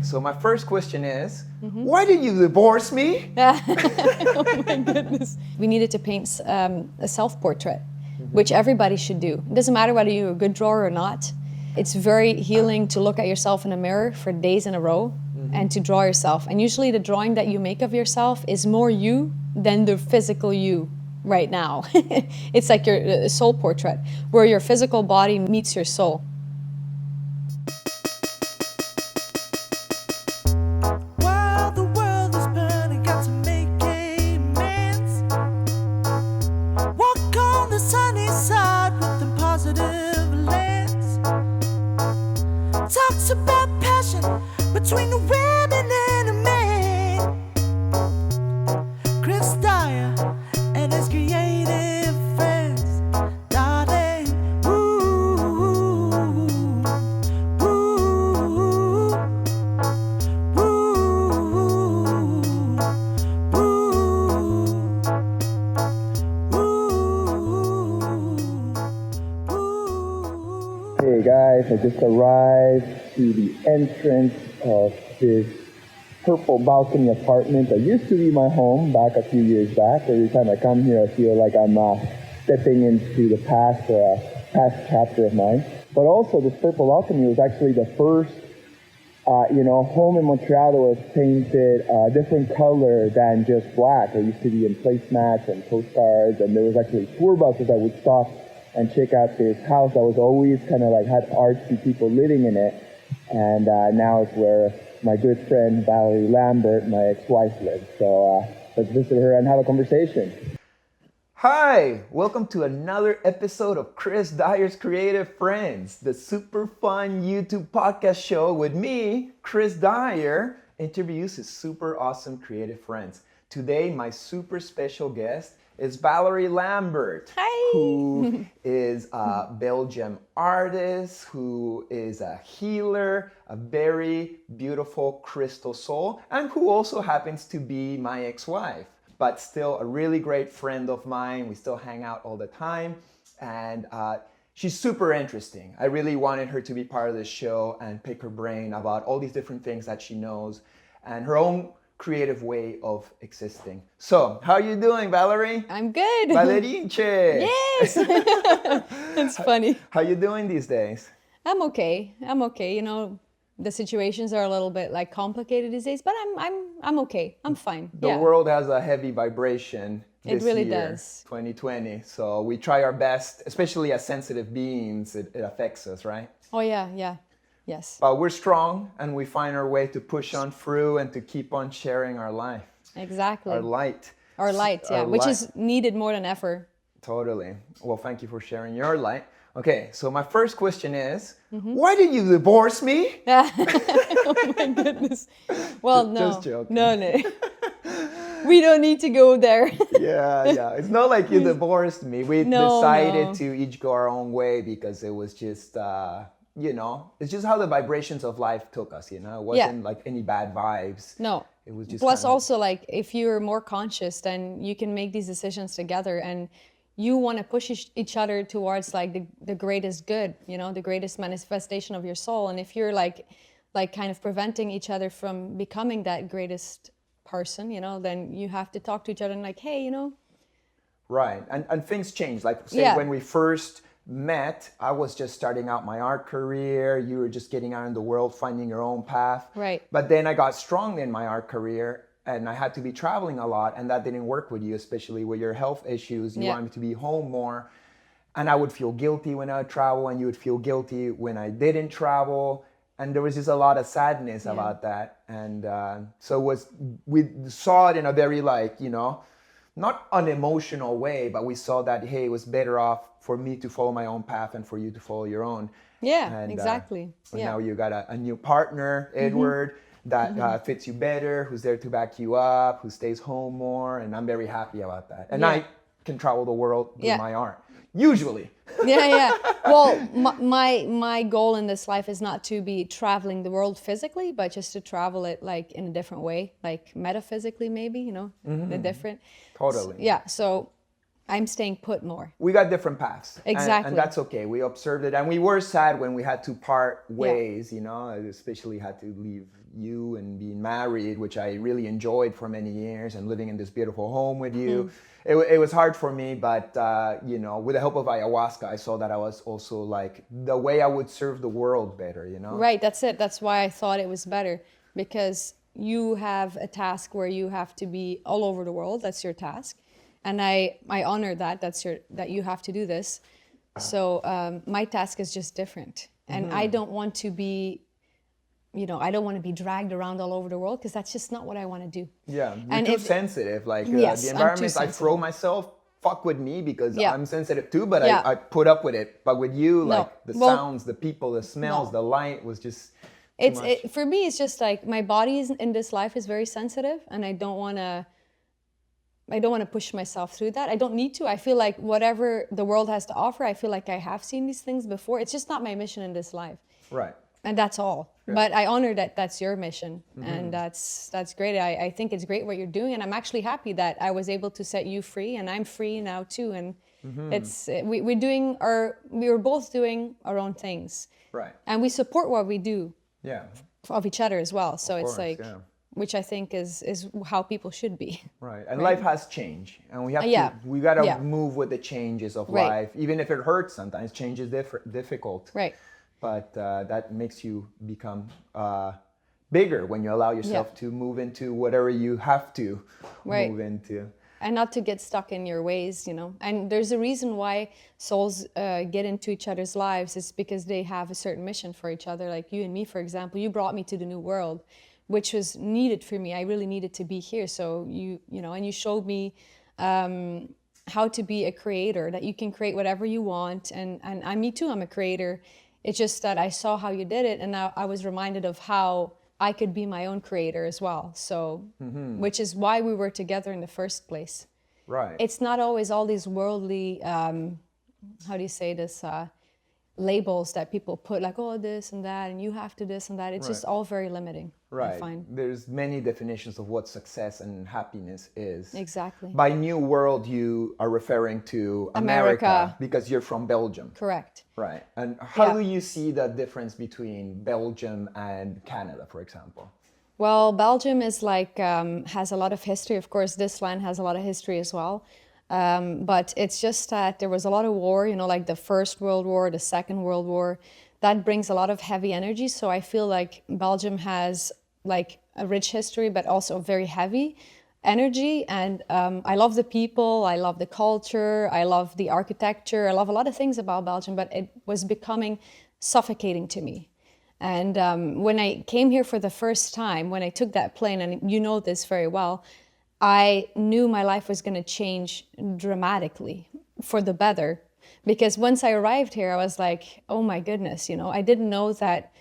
so my first question is, why did you divorce me? Oh my goodness. We needed to paint a self-portrait, which everybody should do. It doesn't matter whether you're a good drawer or not. It's very healing to look at yourself in a mirror for days in a row and to draw yourself. And usually the drawing that you make of yourself is more you than the physical you right now. It's like your soul portrait, where your physical body meets your soul. While the world is burning, got to make amends. Walk on the sunny side with a positive lens. Talks about passion between the women and the men. Chris Dyer and his creative friends, darling. Ooh, ooh, ooh. Hey guys, I just arrived to the entrance of this purple balcony apartment that used to be my home back a few years back. Every time I come here, I feel like I'm stepping into the past or a past chapter of mine. But also, this purple balcony was actually the first home in Montreal that was painted a different color than just black. It used to be in placemats and postcards, and there was actually tour buses that would stop and check out this house that was always kind of like had artsy people living in it. And now it's where my good friend Valerie Lambert, my ex-wife, lives. So let's visit her and have a conversation. Hi, welcome to another episode of Chris Dyer's Creative Friends, the super fun YouTube podcast show with me, Chris Dyer, interviews his super awesome creative friends. Today, my super special guest is Valerie Lambert, Hi. who is a Belgium artist, who is a healer, a very beautiful crystal soul, and who also happens to be my ex-wife, but still a really great friend of mine. We still hang out all the time, and she's super interesting. I really wanted her to be part of the show and pick her brain about all these different things that she knows and her own creative way of existing. So, how are you doing, Valerie? I'm good. Valerie. Yes. It's funny. How you doing these days? I'm okay. You know, the situations are a little bit like complicated these days, but I'm okay. I'm fine. The world has a heavy vibration this It really year, does. 2020. So we try our best, especially as sensitive beings, it affects us, right? Oh yeah. Yes. But we're strong and we find our way to push on through and to keep on sharing our life. Exactly. Our light. Our light, yeah, which is needed more than ever. Totally. Well, thank you for sharing your light. Okay, so my first question is, why did you divorce me? Oh my goodness. Well, no. Just joking. No. We don't need to go there. Yeah. It's not like you divorced me. We decided to each go our own way because it was just, it's just how the vibrations of life took us, It wasn't like any bad vibes. No. It was just Plus also like if you're more conscious, then you can make these decisions together and you want to push each other towards like the greatest good, the greatest manifestation of your soul. And if you're like kind of preventing each other from becoming that greatest person, then you have to talk to each other and like, hey, Right. And things change. Like say when we first met, I was just starting out my art career. You were just getting out in the world, finding your own path. Right. But then I got strong in my art career and I had to be traveling a lot, and that didn't work with you, especially with your health issues. You wanted me to be home more. And I would feel guilty when I would travel, and you would feel guilty when I didn't travel. And there was just a lot of sadness about that. And so we saw it in a very not unemotional way, but we saw that, hey, it was better off for me to follow my own path and for you to follow your own. Yeah, and, exactly. And now you got a new partner, Edward, that fits you better, who's there to back you up, who stays home more, and I'm very happy about that. And I can travel the world with my art, usually. Yeah. Well, my goal in this life is not to be traveling the world physically, but just to travel it like in a different way, like metaphysically maybe, the different. Totally. So I'm staying put more. We got different paths. Exactly. And that's okay. We observed it. And we were sad when we had to part ways, you know, I especially had to leave you and being married, which I really enjoyed for many years, and living in this beautiful home with you. It was hard for me, but, you know, with the help of ayahuasca, I saw that I was also like the way I would serve the world better, you know? Right, that's it. That's why I thought it was better, because you have a task where you have to be all over the world. That's your task. And I honor that. That you have to do this. So my task is just different. And I don't want to be, you know, I don't want to be dragged around all over the world, because that's just not what I want to do. Yeah, you're And too sensitive. Like Yes, the I'm too environment I throw sensitive. myself, fuck with me, because Yeah. I'm sensitive too, but Yeah. I put up with it. But with you, No. like the Well, sounds, the people, the smells, no. the light was just too much. For me, it's just like my body in this life is very sensitive, and I don't want to push myself through that. I don't need to. I feel like whatever the world has to offer, I feel like I have seen these things before. It's just not my mission in this life. Right. And that's all. But I honor that that's your mission. And that's great. I think it's great what you're doing. And I'm actually happy that I was able to set you free, and I'm free now too. And we were both doing our own things. Right. And we support what we do Yeah. of each other as well. So it's course, like, yeah. which I think is how people should be. Right. And life has changed, and we have Yeah. we got to Yeah. move with the changes of Right. life, even if it hurts sometimes. Change is difficult. Right. But that makes you become bigger when you allow yourself to move into whatever you have to Right. move into. And not to get stuck in your ways, you know. And there's a reason why souls get into each other's lives. It's because they have a certain mission for each other. Like you and me, for example, you brought me to the new world, which was needed for me. I really needed to be here. So you know, and you showed me how to be a creator, that you can create whatever you want. And me too, I'm a creator. It's just that I saw how you did it, and I was reminded of how I could be my own creator as well. So, which is why we were together in the first place. Right. It's not always all these worldly, how do you say this, labels that people put, like, oh, this and that, and you have to this and that. It's just all very limiting, I Right. find. There's many definitions of what success and happiness is. Exactly. By new world, you are referring to America. because you're from Belgium. Correct. Right. And how Yeah. do you see the difference between Belgium and Canada, for example? Well, Belgium is like, has a lot of history. Of course, this land has a lot of history as well. But it's just that there was a lot of war, you know, like the First World War, the Second World War. That brings a lot of heavy energy. So I feel like Belgium has like a rich history, but also very heavy energy. And I love the people, I love the culture, I love the architecture, I love a lot of things about Belgium, but it was becoming suffocating to me. And when I came here for the first time, when I took that plane, and you know this very well, I knew my life was going to change dramatically for the better. Because once I arrived here, I was like, oh my goodness, you know, I didn't know that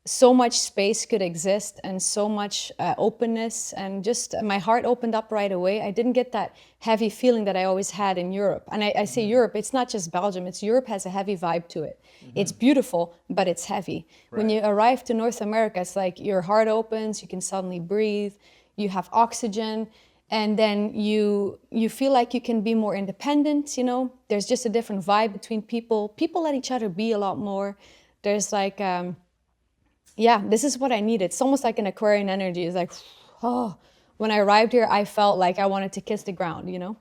so much space could exist and so much openness, and just my heart opened up right away. I didn't get that heavy feeling that I always had in Europe. And I say Europe, it's not just Belgium, it's Europe has a heavy vibe to it. It's beautiful, but it's heavy. When you arrive to North America, it's like your heart opens, you can suddenly breathe, you have oxygen, and then you feel like you can be more independent, you know? There's just a different vibe between people. People let each other be a lot more. There's like, yeah, this is what I needed. It's almost like an Aquarian energy. It's like, oh, when I arrived here, I felt like I wanted to kiss the ground, you know?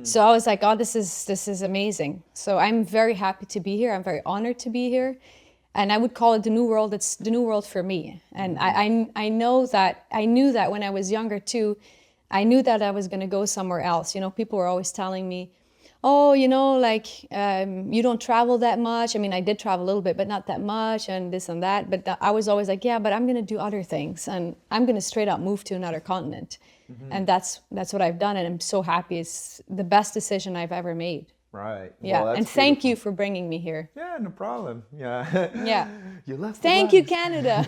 So I was like, oh, this is amazing. So I'm very happy to be here. I'm very honored to be here. And I would call it the new world. It's the new world for me. And I know that, I knew that when I was younger too, I knew that I was going to go somewhere else. You know, people were always telling me, oh, you know, like, you don't travel that much. I mean, I did travel a little bit, but not that much, and this and that. But I was always like, yeah, but I'm going to do other things, and I'm going to straight up move to another continent. And that's what I've done, and I'm so happy. It's the best decision I've ever made. Right. Yeah, Well, and that's thank beautiful. you for bringing me here. Yeah, no problem. Yeah. Yeah. You left. Thank you, Canada.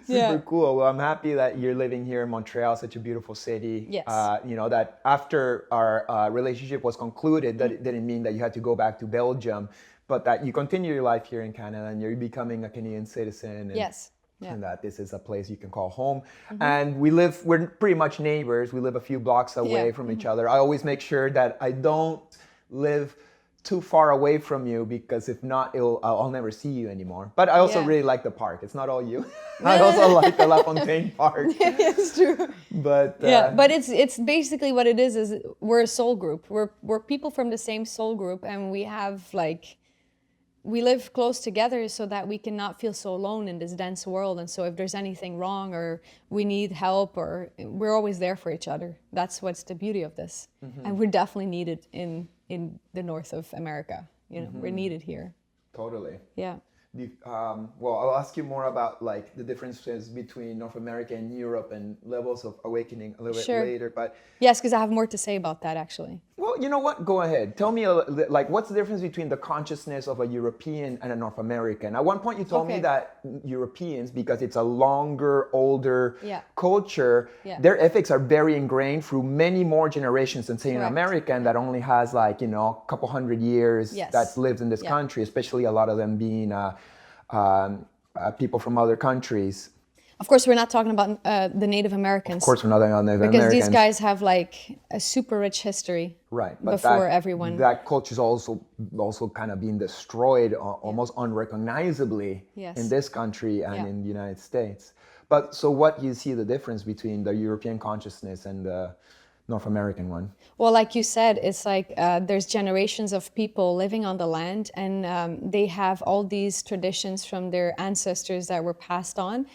Super cool. Well, I'm happy that you're living here in Montreal, such a beautiful city. Yes. You know, that after our relationship was concluded, that it didn't mean that you had to go back to Belgium, but that you continue your life here in Canada and you're becoming a Canadian citizen. And Yes. Yeah. and that this is a place you can call home. And we're pretty much neighbors. We live a few blocks away from each other. I always make sure that I don't live too far away from you, because if not, I'll never see you anymore. But I also really like the park. It's not all you. I also like the LaFontaine Park. It's true. But But it's basically what it is we're a soul group. We're people from the same soul group, and we have like, we live close together so that we cannot feel so alone in this dense world. And so if there's anything wrong or we need help, or we're always there for each other. That's what's the beauty of this. And we're definitely needed in the north of America. You know, we're needed here. totally. Yeah. Well, I'll ask you more about like the differences between North America and Europe and levels of awakening a little bit later. But yes, because I have more to say about that actually. well, you know what? Go ahead. Tell me like what's the difference between the consciousness of a European and a North American? At one point, you told me that Europeans, because it's a longer, older culture, their ethics are very ingrained through many more generations than say an American that only has like a couple hundred years that's lived in this country, especially a lot of them being people from other countries. Of course, we're not talking about the Native Americans. Of course, we're not talking about Native Americans. Because these guys have like a super rich history but before everyone. That culture is also kind of being destroyed almost unrecognizably in this country and in the United States. But so what do you see the difference between the European consciousness and the North American one? Well, like you said, it's like there's generations of people living on the land, and they have all these traditions from their ancestors that were passed on.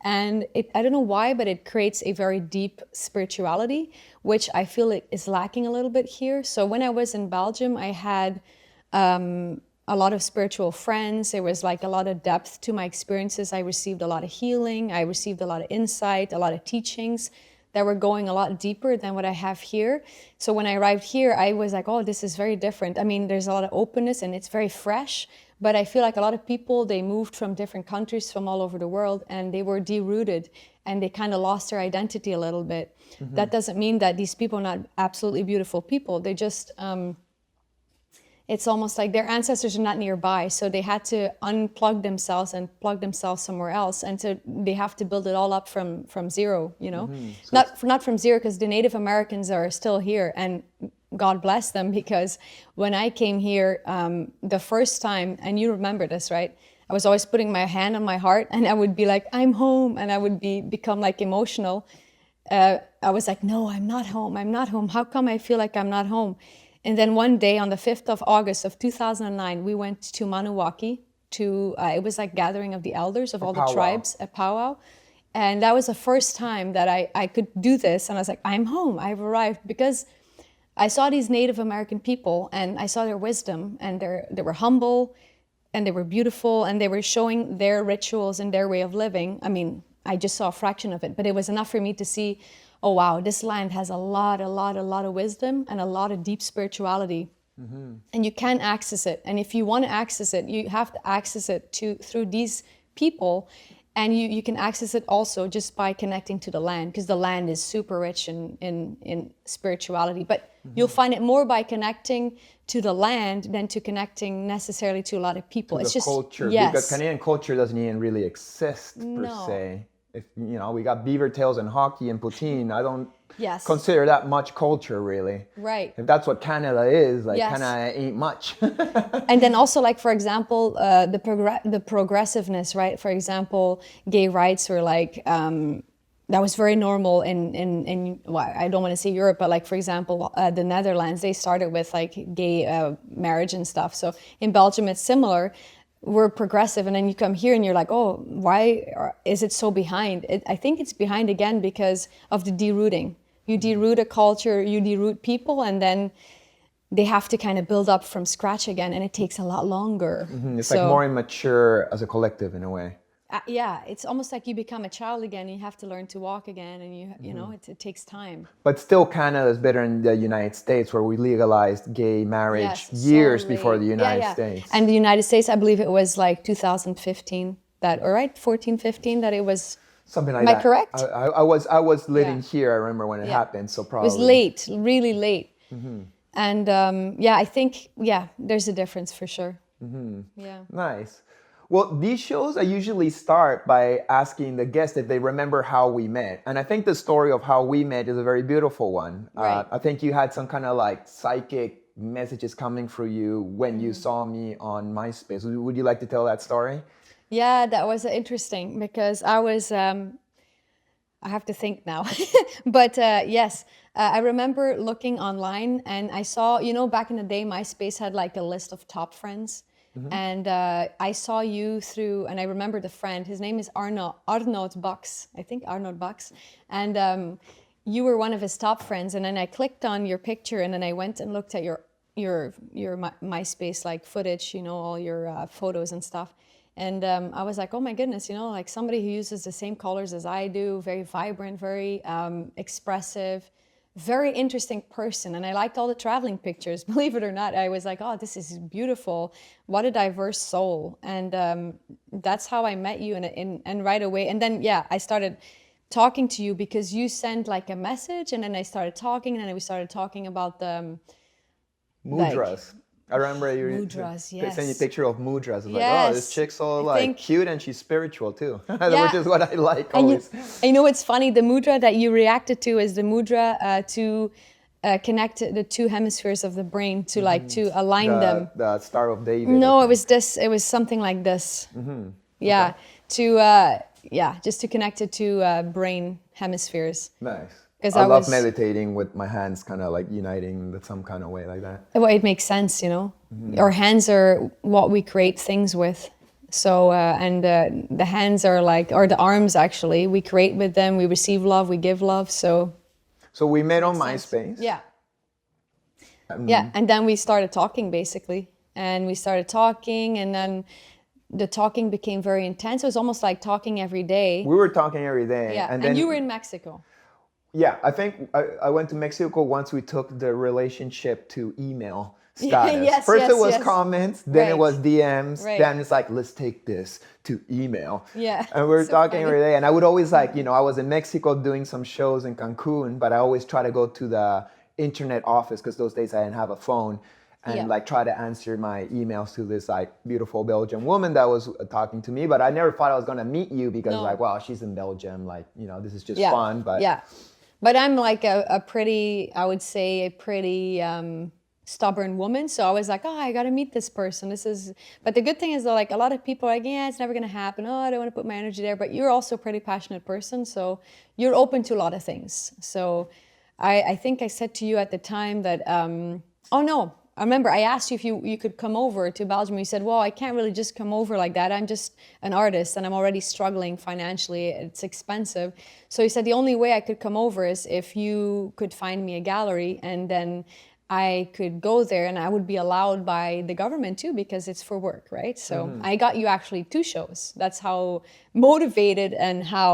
And I don't know why, but it creates a very deep spirituality, which I feel is lacking a little bit here. So when I was in Belgium, I had a lot of spiritual friends. There was like a lot of depth to my experiences. I received a lot of healing. I received a lot of insight, a lot of teachings that were going a lot deeper than what I have here. So when I arrived here, I was like, oh, this is very different. I mean, there's a lot of openness and it's very fresh, but I feel like a lot of people, they moved from different countries from all over the world, and they were derooted and they kind of lost their identity a little bit. That doesn't mean that these people are not absolutely beautiful people. They just, it's almost like their ancestors are not nearby, so they had to unplug themselves and plug themselves somewhere else, and so they have to build it all up from zero, So not from zero, because the Native Americans are still here, and God bless them, because when I came here the first time, and you remember this, right? I was always putting my hand on my heart, and I would be like, I'm home, and I would become like emotional. I was like, no, I'm not home. I'm not home. How come I feel like I'm not home? And then one day on the 5th of August of 2009, we went to Maniwaki it was like gathering of the elders of all the tribes, a powwow. And that was the first time that I could do this. And I was like, I'm home, I've arrived, because I saw these Native American people and I saw their wisdom, and they were humble and they were beautiful, and they were showing their rituals and their way of living. I mean, I just saw a fraction of it, but it was enough for me to see, oh wow, this land has a lot of wisdom and a lot of deep spirituality. And you can access it. And if you want to access it, you have to access it through these people. And you can access it also just by connecting to the land, because the land is super rich in spirituality. But you'll find it more by connecting to the land than to connecting necessarily to a lot of people. To it's the just culture, yes. Because Canadian culture doesn't even really exist per se. If we got beaver tails and hockey and poutine, I don't consider that much culture really. Right. If that's what Canada is, like Canada ain't much. And then also, like, for example, the progressiveness, right? For example, gay rights were like, that was very normal in well, I don't want to say Europe, but like, for example, the Netherlands, they started with like gay marriage and stuff. So in Belgium, it's similar. We're progressive, and then you come here and you're like, oh, why is it so behind? I think it's behind again because of the derooting. You deroot a culture, you deroot people, and then they have to kind of build up from scratch again, and it takes a lot longer. It's like more immature as a collective in a way. Yeah, it's almost like you become a child again. You have to learn to walk again, and you know it takes time. But still, Canada is better than the United States, where we legalized gay marriage years before the United States. And the United States, I believe it was like 2015 that 14, 15 that it was. Something like Am that. I correct? I was living here. I remember when it happened. So probably it was late, really late. And I think there's a difference for sure. Yeah. Nice. Well, these shows I usually start by asking the guest if they remember how we met. And I think the story of how we met is a very beautiful one. Right. I think you had some kind of like psychic messages coming through you when you saw me on Myspace. Would you like to tell that story? Yeah, that was interesting because I was, I have to think now. But yes, I remember looking online and I saw, back in the day, MySpace had like a list of top friends. And I saw you through, and I remember the friend, his name is Arnold Bucks, I think Arnold Bucks. And you were one of his top friends. And then I clicked on your picture and then I went and looked at your MySpace like footage, all your photos and stuff. And I was like, oh my goodness, like somebody who uses the same colors as I do, very vibrant, very expressive, very interesting person. And I liked all the traveling pictures, believe it or not. I was like, oh, this is beautiful. What a diverse soul. And that's how I met you and right away. And then, yeah, I started talking to you because you sent like a message and then I started talking and then we started talking about the Mudras. I remember you mudras, yes. sent you a picture of mudras. I was like, Yes. oh, this chick's so I think- cute and she's spiritual too, Yeah. which is what I like And always. it's funny, the mudra that you reacted to is the mudra to connect the two hemispheres of the brain to to align them. The Star of David. No, I it was this. It was something like this. Yeah, just to connect it to brain hemispheres. Nice. 'Cause I I love was- meditating with my hands kind of like uniting in some kind of way like that. Well, it makes sense, Our hands are what we create things with. So, and the hands are or the arms actually, we create with them, we receive love, we give love. So we met on MySpace. yeah. Yeah, and then we started talking basically. And we started talking and then the talking became very intense. It was almost like talking every day. We were talking every day. Yeah, And and then you were in Mexico. Yeah, I think I went to Mexico once we took the relationship to email status. Yes, First it yes, was yes. comments, then it Right. was DMs, Right. then it's like, let's take this to email. Yeah, And we were so talking funny. every day. And I would always I was in Mexico doing some shows in Cancun, but I always try to go to the internet office because those days I didn't have a phone. And Yeah. try to answer my emails to this beautiful Belgian woman that was talking to me. But I never thought I was gonna meet you because No. well, she's in Belgium, this is just Yeah, fun. But yeah. But I'm like a pretty, I would say a pretty stubborn woman. So I was like, oh, I got to meet this person. But the good thing is that a lot of people are like, yeah, it's never going to happen. Oh, I don't want to put my energy there. But you're also a pretty passionate person. So you're open to a lot of things. So I think I said to you at the time that, oh no, I remember I asked you if you could come over to Belgium. You said, well, I can't really just come over like that. I'm just an artist and I'm already struggling financially. It's expensive. So you said the only way I could come over is if you could find me a gallery and then I could go there and I would be allowed by the government too because it's for work, right? So I got you actually 2 shows. That's how motivated and how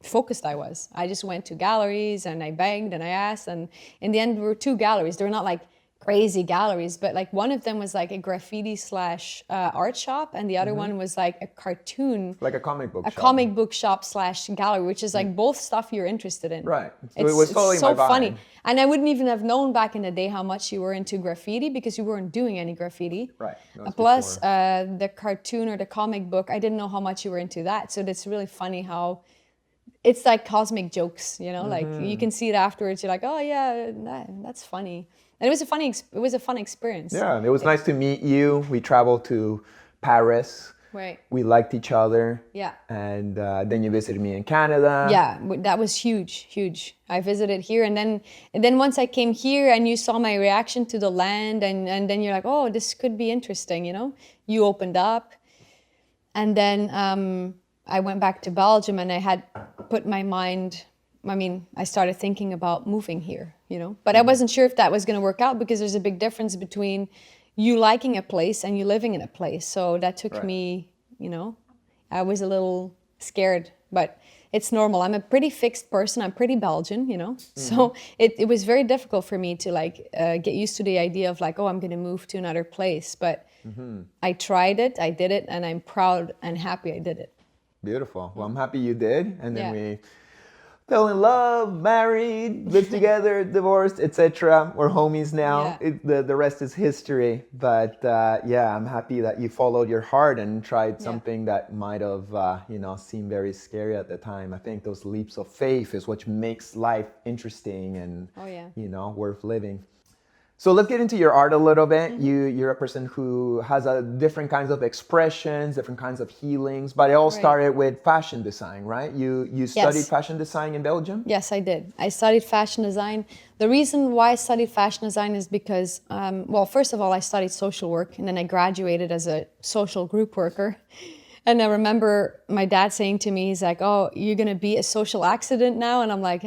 focused I was. I just went to galleries and I begged and I asked. And in the end, there were 2 galleries. They were not crazy galleries, but one of them was a graffiti / art shop and the other one was a cartoon, like a comic book shop. comic book shop / gallery, which is both stuff you're interested in. Right. So it was totally so my vibe. funny. And I wouldn't even have known back in the day how much you were into graffiti because you weren't doing any graffiti. Right. That was Plus before. the cartoon or the comic book, I didn't know how much you were into that. So that's really funny how it's like cosmic jokes, you can see it afterwards. You're like, oh yeah, that's funny. And it was a fun experience. Yeah, it was nice to meet you. We traveled to Paris. Right. We liked each other. Yeah. And then you visited me in Canada. Yeah, that was huge. I visited here and then once I came here and you saw my reaction to the land and then you're like, oh, this could be interesting, You opened up. And then I went back to Belgium and I had put my mind, I started thinking about moving here, But I wasn't sure if that was going to work out because there's a big difference between you liking a place and you living in a place. So that took me, I was a little scared, but it's normal. I'm a pretty fixed person. I'm pretty Belgian, So it was very difficult for me to get used to the idea of oh, I'm going to move to another place. But I tried it, I did it, and I'm proud and happy I did it. Beautiful. Well, I'm happy you did. And then we fell in love, married, lived together, divorced, etc. We're homies now. Yeah. The rest is history. But yeah, I'm happy that you followed your heart and tried something that might have, seemed very scary at the time. I think those leaps of faith is what makes life interesting and, worth living. So let's get into your art a little bit. You're a person who has different kinds of expressions, different kinds of healings, but it all started with fashion design, right? You studied fashion design in Belgium? Yes, I did. I studied fashion design. The reason why I studied fashion design is because, first of all, I studied social work, and then I graduated as a social group worker. And I remember my dad saying to me, he's like, "Oh, you're going to be a social accident now?" And I'm like,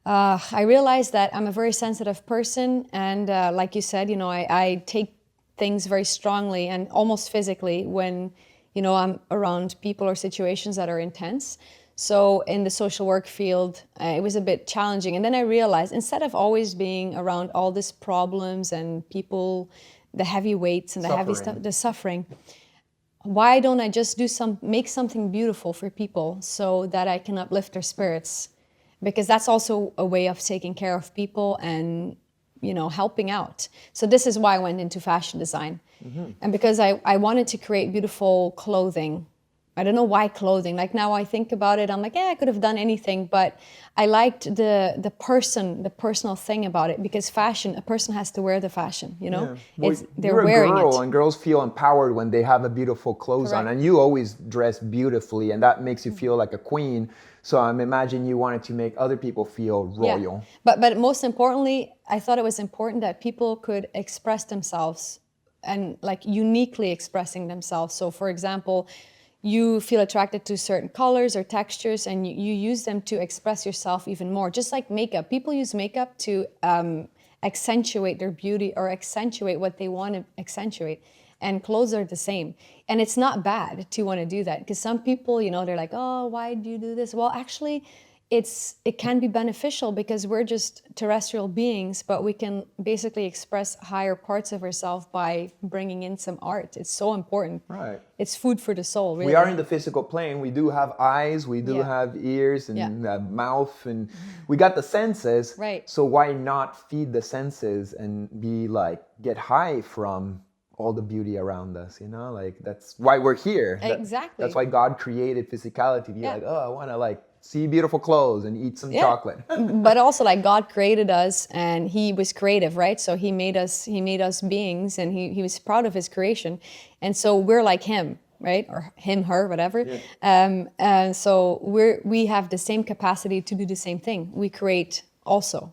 I realized that I'm a very sensitive person, and like you said, I take things very strongly and almost physically when, I'm around people or situations that are intense. So in the social work field, it was a bit challenging. And then I realized instead of always being around all these problems and people, the heavy weights and the heavy stuff, the suffering, why don't I just make something beautiful for people so that I can uplift their spirits? Because that's also a way of taking care of people and, helping out. So this is why I went into fashion design. And because I wanted to create beautiful clothing. I don't know why clothing. Like now I think about it, I'm like, I could have done anything, but I liked the personal thing about it, because fashion, a person has to wear the fashion, Well, they're wearing girl, it. and girls feel empowered when they have a beautiful clothes on, and you always dress beautifully, and that makes you feel like a queen. So I'm imagining you wanted to make other people feel royal. Yeah. But most importantly, I thought it was important that people could express themselves and like uniquely expressing themselves. So for example, you feel attracted to certain colors or textures and you use them to express yourself even more. Just like makeup. People use makeup to accentuate their beauty or accentuate what they want to accentuate. And clothes are the same. And it's not bad to want to do that, because some people, they're like, "Oh, why do you do this?" Well, actually, it can be beneficial because we're just terrestrial beings, but we can basically express higher parts of ourselves by bringing in some art. It's so important. Right. It's food for the soul, really. We are in the physical plane. We do have eyes, we do have ears and mouth, and we got the senses. Right. So why not feed the senses and get high from all the beauty around us, like that's why we're here. Exactly. That's why God created physicality to be like, oh, I want to see beautiful clothes and eat some chocolate. But also God created us and he was creative, right? So he made us beings, and he was proud of his creation. And so we're like him, right? Or him, her, whatever. Yeah. And so we have the same capacity to do the same thing. We create also.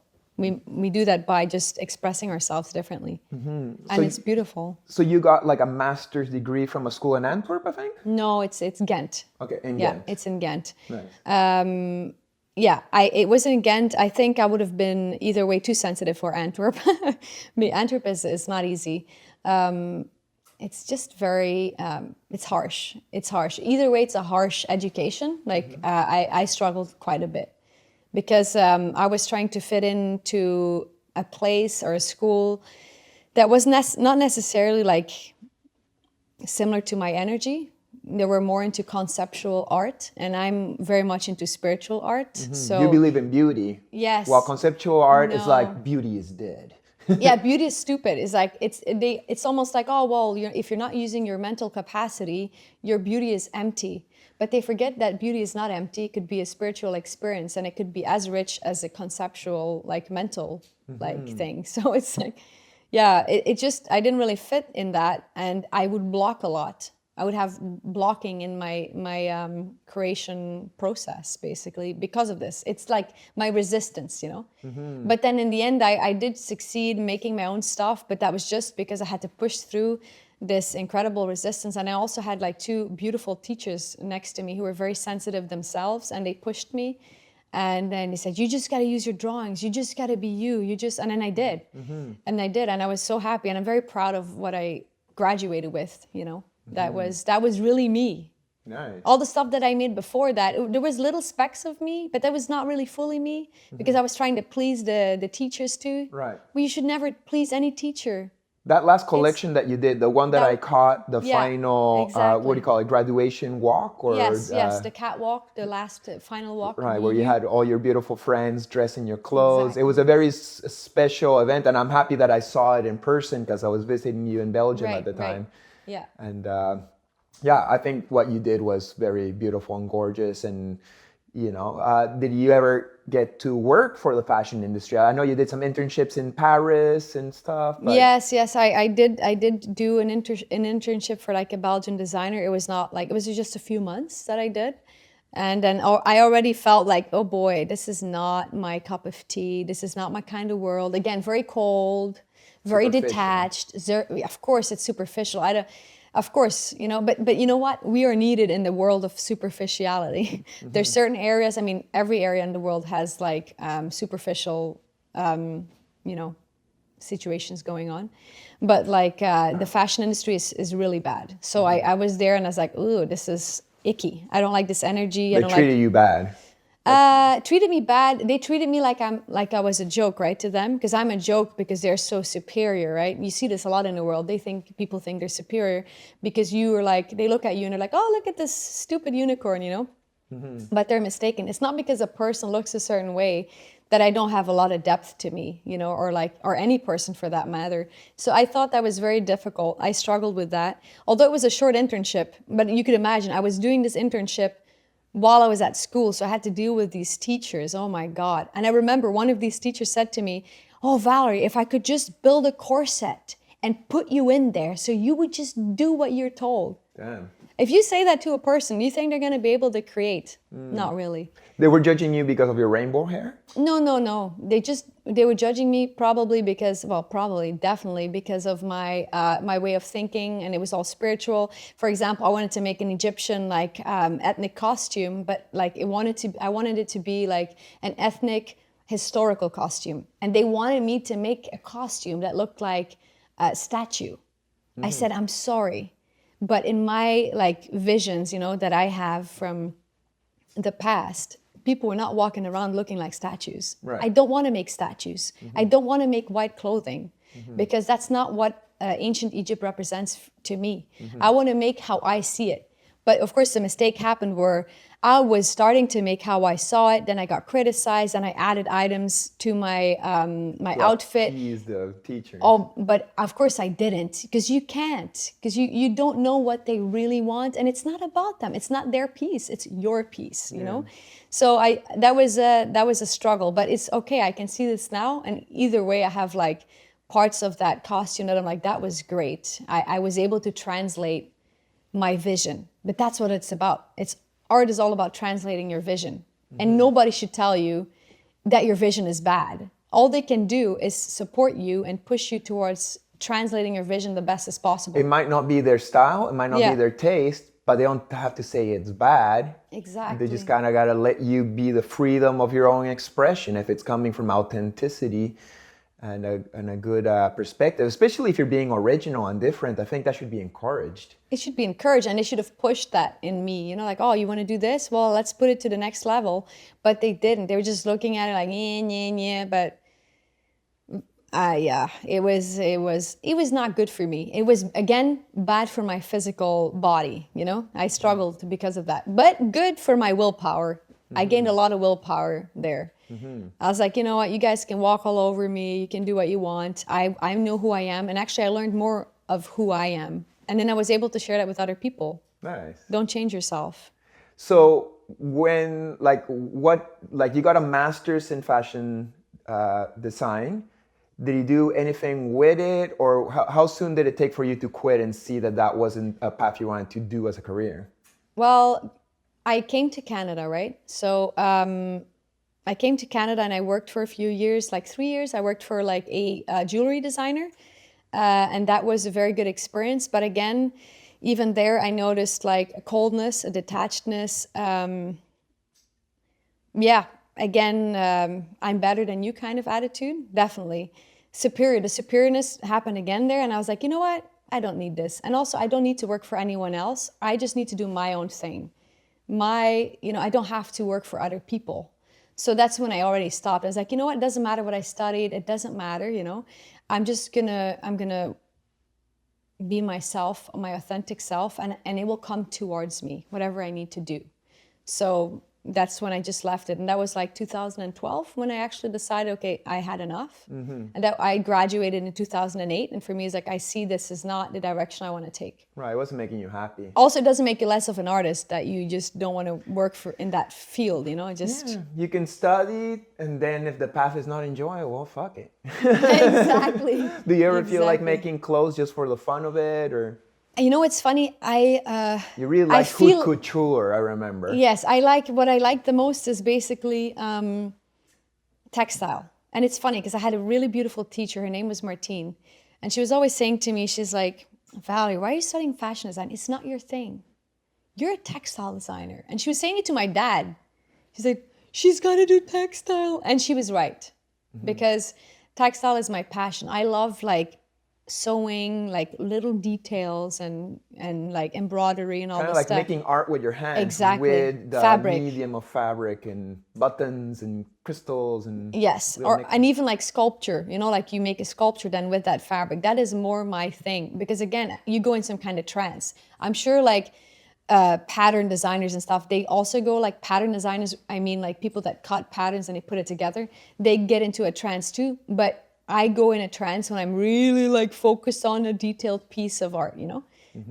We do that by just expressing ourselves differently. And it's beautiful. So you got a master's degree from a school in Antwerp, I think? No, it's Ghent. Okay, in Ghent. Yeah, it's in Ghent. Nice. It was in Ghent. I think I would have been either way too sensitive for Antwerp. Antwerp is not easy. It's just very, it's harsh. Either way, it's a harsh education. I struggled quite a bit. Because I was trying to fit into a place or a school that was not necessarily similar to my energy. They were more into conceptual art, and I'm very much into spiritual art. So you believe in beauty. Yes. While conceptual art is beauty is dead. Yeah, beauty is stupid. It's almost like, oh well, if you're not using your mental capacity, your beauty is empty. But they forget that beauty is not empty. It could be a spiritual experience, and it could be as rich as a conceptual, mental, thing. So it's it just, I didn't really fit in that, and I would block a lot. I would have blocking in my creation process, basically, because of this. It's like my resistance, But then in the end, I did succeed making my own stuff, but that was just because I had to push through this incredible resistance. And I also had two beautiful teachers next to me who were very sensitive themselves, and they pushed me. And then they said, "You just got to use your drawings. You just got to be you. And then I did. And I did. And I was so happy. And I'm very proud of what I graduated with, That was really me. Nice. All the stuff that I made before that, there was little specks of me, but that was not really fully me, because I was trying to please the teachers too. Right. Well, you should never please any teacher. That last collection that you did, the one that I caught, the yeah, final, exactly. what do you call it, graduation walk? Or, Yes, the catwalk, the last final walk. right, where you had all your beautiful friends dressed in your clothes. It was a Exactly. very special event, and I'm happy that I saw it in person because I was visiting you in Belgium at the time. Yeah. And yeah, I think what you did was very beautiful and gorgeous. And did you ever get to work for the fashion industry? I know you did some internships in Paris and stuff. But... Yes, I did do an internship for like a Belgian designer. It was not like, it was just a few months that I did. And then I already felt like, oh boy, this is not my cup of tea. This is not my kind of world. Again, very cold, very detached. Of course, it's superficial. Of course, but you know what? We are needed in the world of superficiality. There's certain areas, I mean, every area in the world has like superficial, situations going on. But like the fashion industry is really bad. So I was there and I was like, ooh, this is icky. I don't like this energy. They treated you bad. Treated me bad. They treated me like I was a joke, right, to them, because I'm a joke because they're so superior, right? You see this a lot in the world. People think they're superior because you are like, they look at you and they're like, oh, look at this stupid unicorn, But they're mistaken. It's not because a person looks a certain way that I don't have a lot of depth to me, or any person for that matter. So I thought that was very difficult. I struggled with that. Although it was a short internship, but you could imagine I was doing this internship while I was at school. So I had to deal with these teachers. Oh my God. And I remember one of these teachers said to me, oh, Valerie, if I could just build a corset and put you in there so you would just do what you're told. Damn. If you say that to a person, do you think they're going to be able to create? Not really. They were judging you because of your rainbow hair? No. They were judging me probably because, definitely because of my my way of thinking, and it was all spiritual. For example, I wanted to make an Egyptian ethnic costume, but I wanted it to be like an ethnic historical costume, and they wanted me to make a costume that looked like a statue. I said, I'm sorry, but in my visions, that I have from the past, people were not walking around looking like statues. Right. I don't want to make statues. I don't want to make white clothing because that's not what ancient Egypt represents to me. I want to make how I see it. But of course, the mistake happened where I was starting to make how I saw it. Then I got criticized, and I added items to my my outfit. He's the teacher. Oh, but of course I didn't, because you can't, because you don't know what they really want, and it's not about them. It's not their piece. It's your piece, you know. So that was a struggle, but it's okay. I can see this now, and either way, I have parts of that costume that I'm like, that was great. I was able to translate my vision, but that's what it's about. Art is all about translating your vision, and nobody should tell you that your vision is bad. All they can do is support you and push you towards translating your vision the best as possible. It might not be their style, it might not be their taste, but they don't have to say it's bad. Exactly. They just kind of got to let you be the freedom of your own expression if it's coming from authenticity and a good perspective, especially if you're being original and different. I think that should be encouraged. It should be encouraged, and they should have pushed that in me, oh, you want to do this? Well, let's put it to the next level. But they didn't. They were just looking at it like, yeah. But it was not good for me. It was, again, bad for my physical body, I struggled because of that. But good for my willpower. I gained a lot of willpower there. I was like, you know what, you guys can walk all over me, you can do what you want. I know who I am, and actually I learned more of who I am. And then I was able to share that with other people. Nice. Don't change yourself. So when, you got a master's in fashion design, did you do anything with it? Or how soon did it take for you to quit and see that wasn't a path you wanted to do as a career? Well, I came to Canada, right? So I came to Canada and I worked for a few years, 3 years. I worked for a jewelry designer, and that was a very good experience. But again, even there, I noticed a coldness, a detachedness. I'm better than you kind of attitude, definitely. The superiorness happened again there, and I was like, you know what? I don't need this. And also, I don't need to work for anyone else. I just need to do my own thing. I don't have to work for other people. So that's when I already stopped. I was like, you know what? It doesn't matter what I studied. It doesn't matter, I'm gonna be myself, my authentic self, and it will come towards me, whatever I need to do. So that's when I just left it. And that was like 2012 when I actually decided, okay, I had enough. And that I graduated in 2008. And for me, it's like, I see this is not the direction I want to take. Right, it wasn't making you happy. Also, it doesn't make you less of an artist that you just don't want to work in that field, you know, just... Yeah, you can study, and then if the path is not enjoyable, well, fuck it. Exactly. Do you ever feel like Exactly. making clothes just for the fun of it, or? You know, it's funny, You really like haute couture, I remember. Yes, what I like the most is basically textile. And it's funny because I had a really beautiful teacher. Her name was Martine. And she was always saying to me, she's like, Valerie, why are you studying fashion design? It's not your thing. You're a textile designer. And she was saying it to my dad. She's like, she's got to do textile. And she was right. Because textile is my passion. I love like sewing, like little details and like embroidery and all Kind of this like stuff. making art with your hands. Exactly. With the Fabric. medium of fabric and buttons and crystals and... Yes, and even like sculpture, you know, like you make a sculpture then with that fabric. That is more my thing because again, you go in some kind of trance. I'm sure like pattern designers and stuff, they also go like pattern designers. I mean like people that cut patterns and they put it together, they get into a trance too. But I go in a trance when I'm really like focused on a detailed piece of art, you know?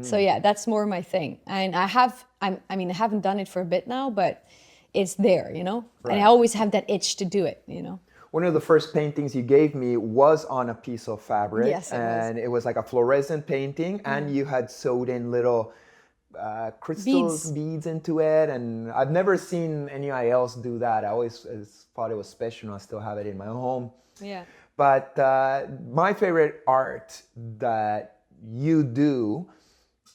So yeah, that's more my thing. And I haven't done it for a bit now, but it's there, you know? Right. And I always have that itch to do it, you know? One of the first paintings you gave me was on a piece of fabric. Yes, it was. And it was like a fluorescent painting, and you had sewed in little crystals, beads into it. And I've never seen anybody else do that. I always thought it was special, and I still have it in my home. Yeah. But my favorite art that you do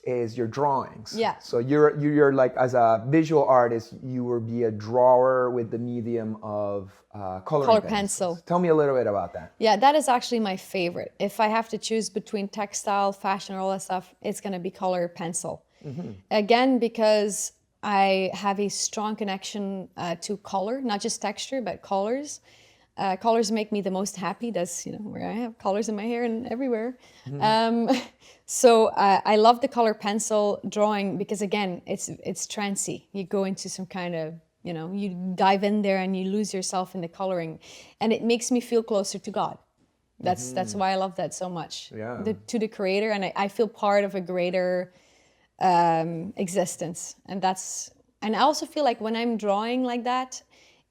is your drawings. Yeah. So you're like, as a visual artist, you will be a drawer with the medium of coloring Color pencils. pencil. Tell me a little bit about that. Yeah, that is actually my favorite. If I have to choose between textile, fashion, or all that stuff, it's going to be color pencil. Again, because I have a strong connection to color, not just texture, but colors. Colors make me the most happy. That's, you know, where I have colors in my hair and everywhere. So I love the color pencil drawing because again, it's trancy. You go into some kind of, you know, you dive in there and you lose yourself in the coloring, and it makes me feel closer to God. That's why I love that so much. Yeah. To the Creator, and I feel part of a greater existence, and I also feel like when I'm drawing like that,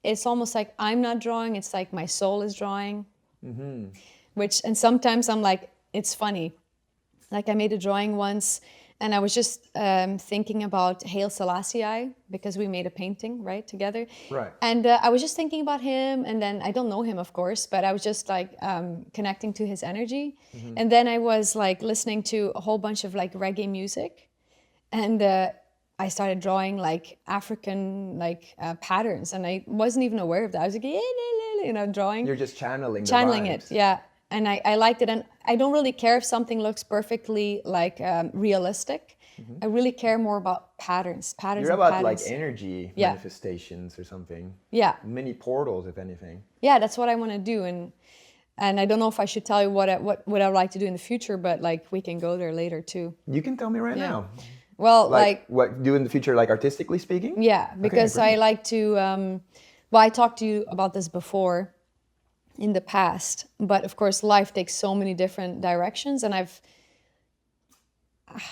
it's almost like I'm not drawing, it's like my soul is drawing. And sometimes I'm like, it's funny. Like I made a drawing once and I was just thinking about Haile Selassie because we made a painting, right, together. Right. And I was just thinking about him, and then I don't know him, of course, but I was just like connecting to his energy. And then I was like listening to a whole bunch of like reggae music. And I started drawing like African like patterns, and I wasn't even aware of that. I was like, you know, drawing. You're just channeling it, vibes. yeah. And I liked it, and I don't really care if something looks perfectly like realistic. I really care more about patterns. You're and about patterns. like energy Yeah. manifestations or something. Yeah, Many portals, if anything. yeah, that's what I want to do, and I don't know if I should tell you what I would like to do in the future, but like we can go there later too. You can tell me right now. Well, Like what do in the future, like artistically speaking? yeah, because I like to, I talked to you about this before in the past, but of course life takes so many different directions, and I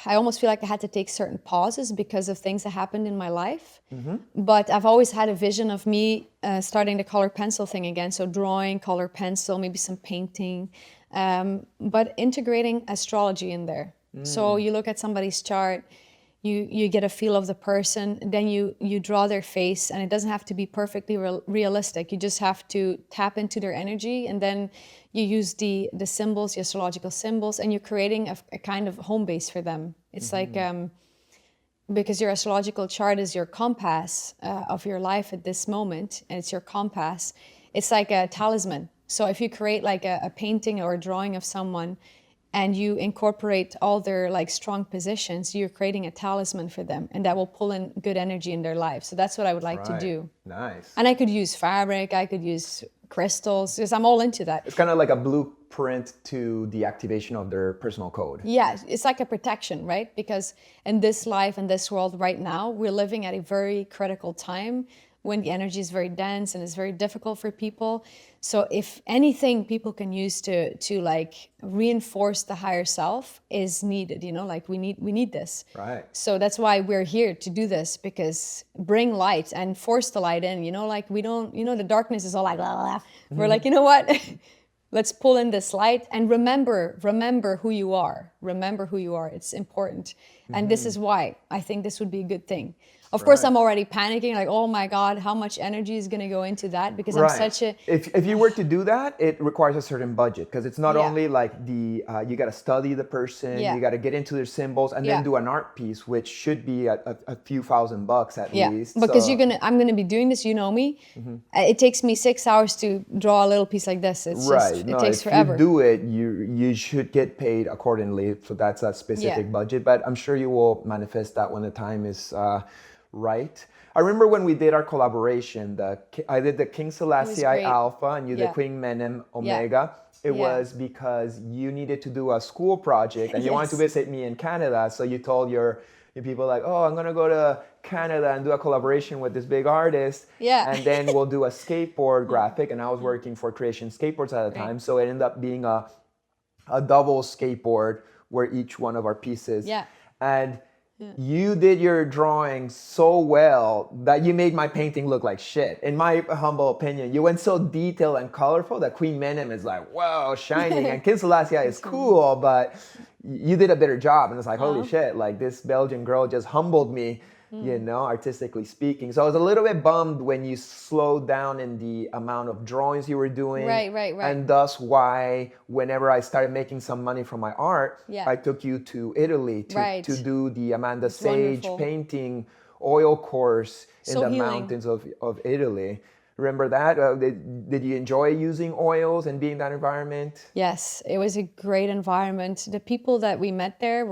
almost feel like I had to take certain pauses because of things that happened in my life. But I've always had a vision of me starting the color pencil thing again. So drawing, color pencil, maybe some painting, but integrating astrology in there. So you look at somebody's chart, you get a feel of the person, then you draw their face, and it doesn't have to be perfectly realistic. You just have to tap into their energy, and then you use the symbols, the astrological symbols, and you're creating a kind of home base for them. It's like, because your astrological chart is your compass of your life at this moment, and it's your compass. It's like a talisman. So if you create like a painting or a drawing of someone, and you incorporate all their like strong positions, you're creating a talisman for them, and that will pull in good energy in their life. So that's what I would like to do. Nice. And I could use fabric, I could use crystals, because I'm all into that. It's kind of like a blueprint to the activation of their personal code. Yeah, it's like a protection, right? Because in this life, in this world right now, we're living at a very critical time when the energy is very dense and it's very difficult for people. So if anything people can use to like reinforce the higher self is needed, you know, like we need this. Right. So that's why we're here to do this, because bring light and force the light in, you know, like we don't, you know, the darkness is all like, blah, blah, blah. We're like, you know what? Let's pull in this light and remember who you are. Remember who you are. It's important. And this is why I think this would be a good thing. Of course, I'm already panicking, like, oh my God, how much energy is going to go into that? Because I'm such a... If you were to do that, it requires a certain budget, because it's not Yeah. only like the, you got to study the person, Yeah. you got to get into their symbols, and Yeah. then do an art piece, which should be a few $1,000 at least. Because So- I'm gonna be doing this. You know me. It takes me 6 hours to draw a little piece like this. It's Right. just No, it takes if forever. you do it, you should get paid accordingly. So that's a specific Yeah. budget. But I'm sure you will manifest that when the time is right. I remember when we did our collaboration. I did the King Selassie great. Alpha, and you Yeah. did Queen Menem Omega. It Yeah. was because you needed to do a school project, and you wanted to Yes. visit me in Canada. So you told your people like, oh, I'm gonna go to Canada and do a collaboration with this big artist. Yeah. And then we'll do a skateboard graphic. And I was working for Creation Skateboards at the time. So it ended up being a double skateboard where each one of our pieces. Yeah. And you did your drawing so well that you made my painting look like shit. In my humble opinion, you went so detailed and colorful that Queen Menem is like, whoa, shining. And King Selassie is cool, but you did a better job. And it's like, holy shit, like this Belgian girl just humbled me, you know, artistically speaking. So I was a little bit bummed when you slowed down in the amount of drawings you were doing. Right. And thus why whenever I started making some money from my art, Yeah. I took you to Italy Right. to do the Amanda Sage wonderful. painting oil course in So the healing. mountains of Italy. Remember that? Did you enjoy using oils and being in that environment? Yes, it was a great environment. The people that we met there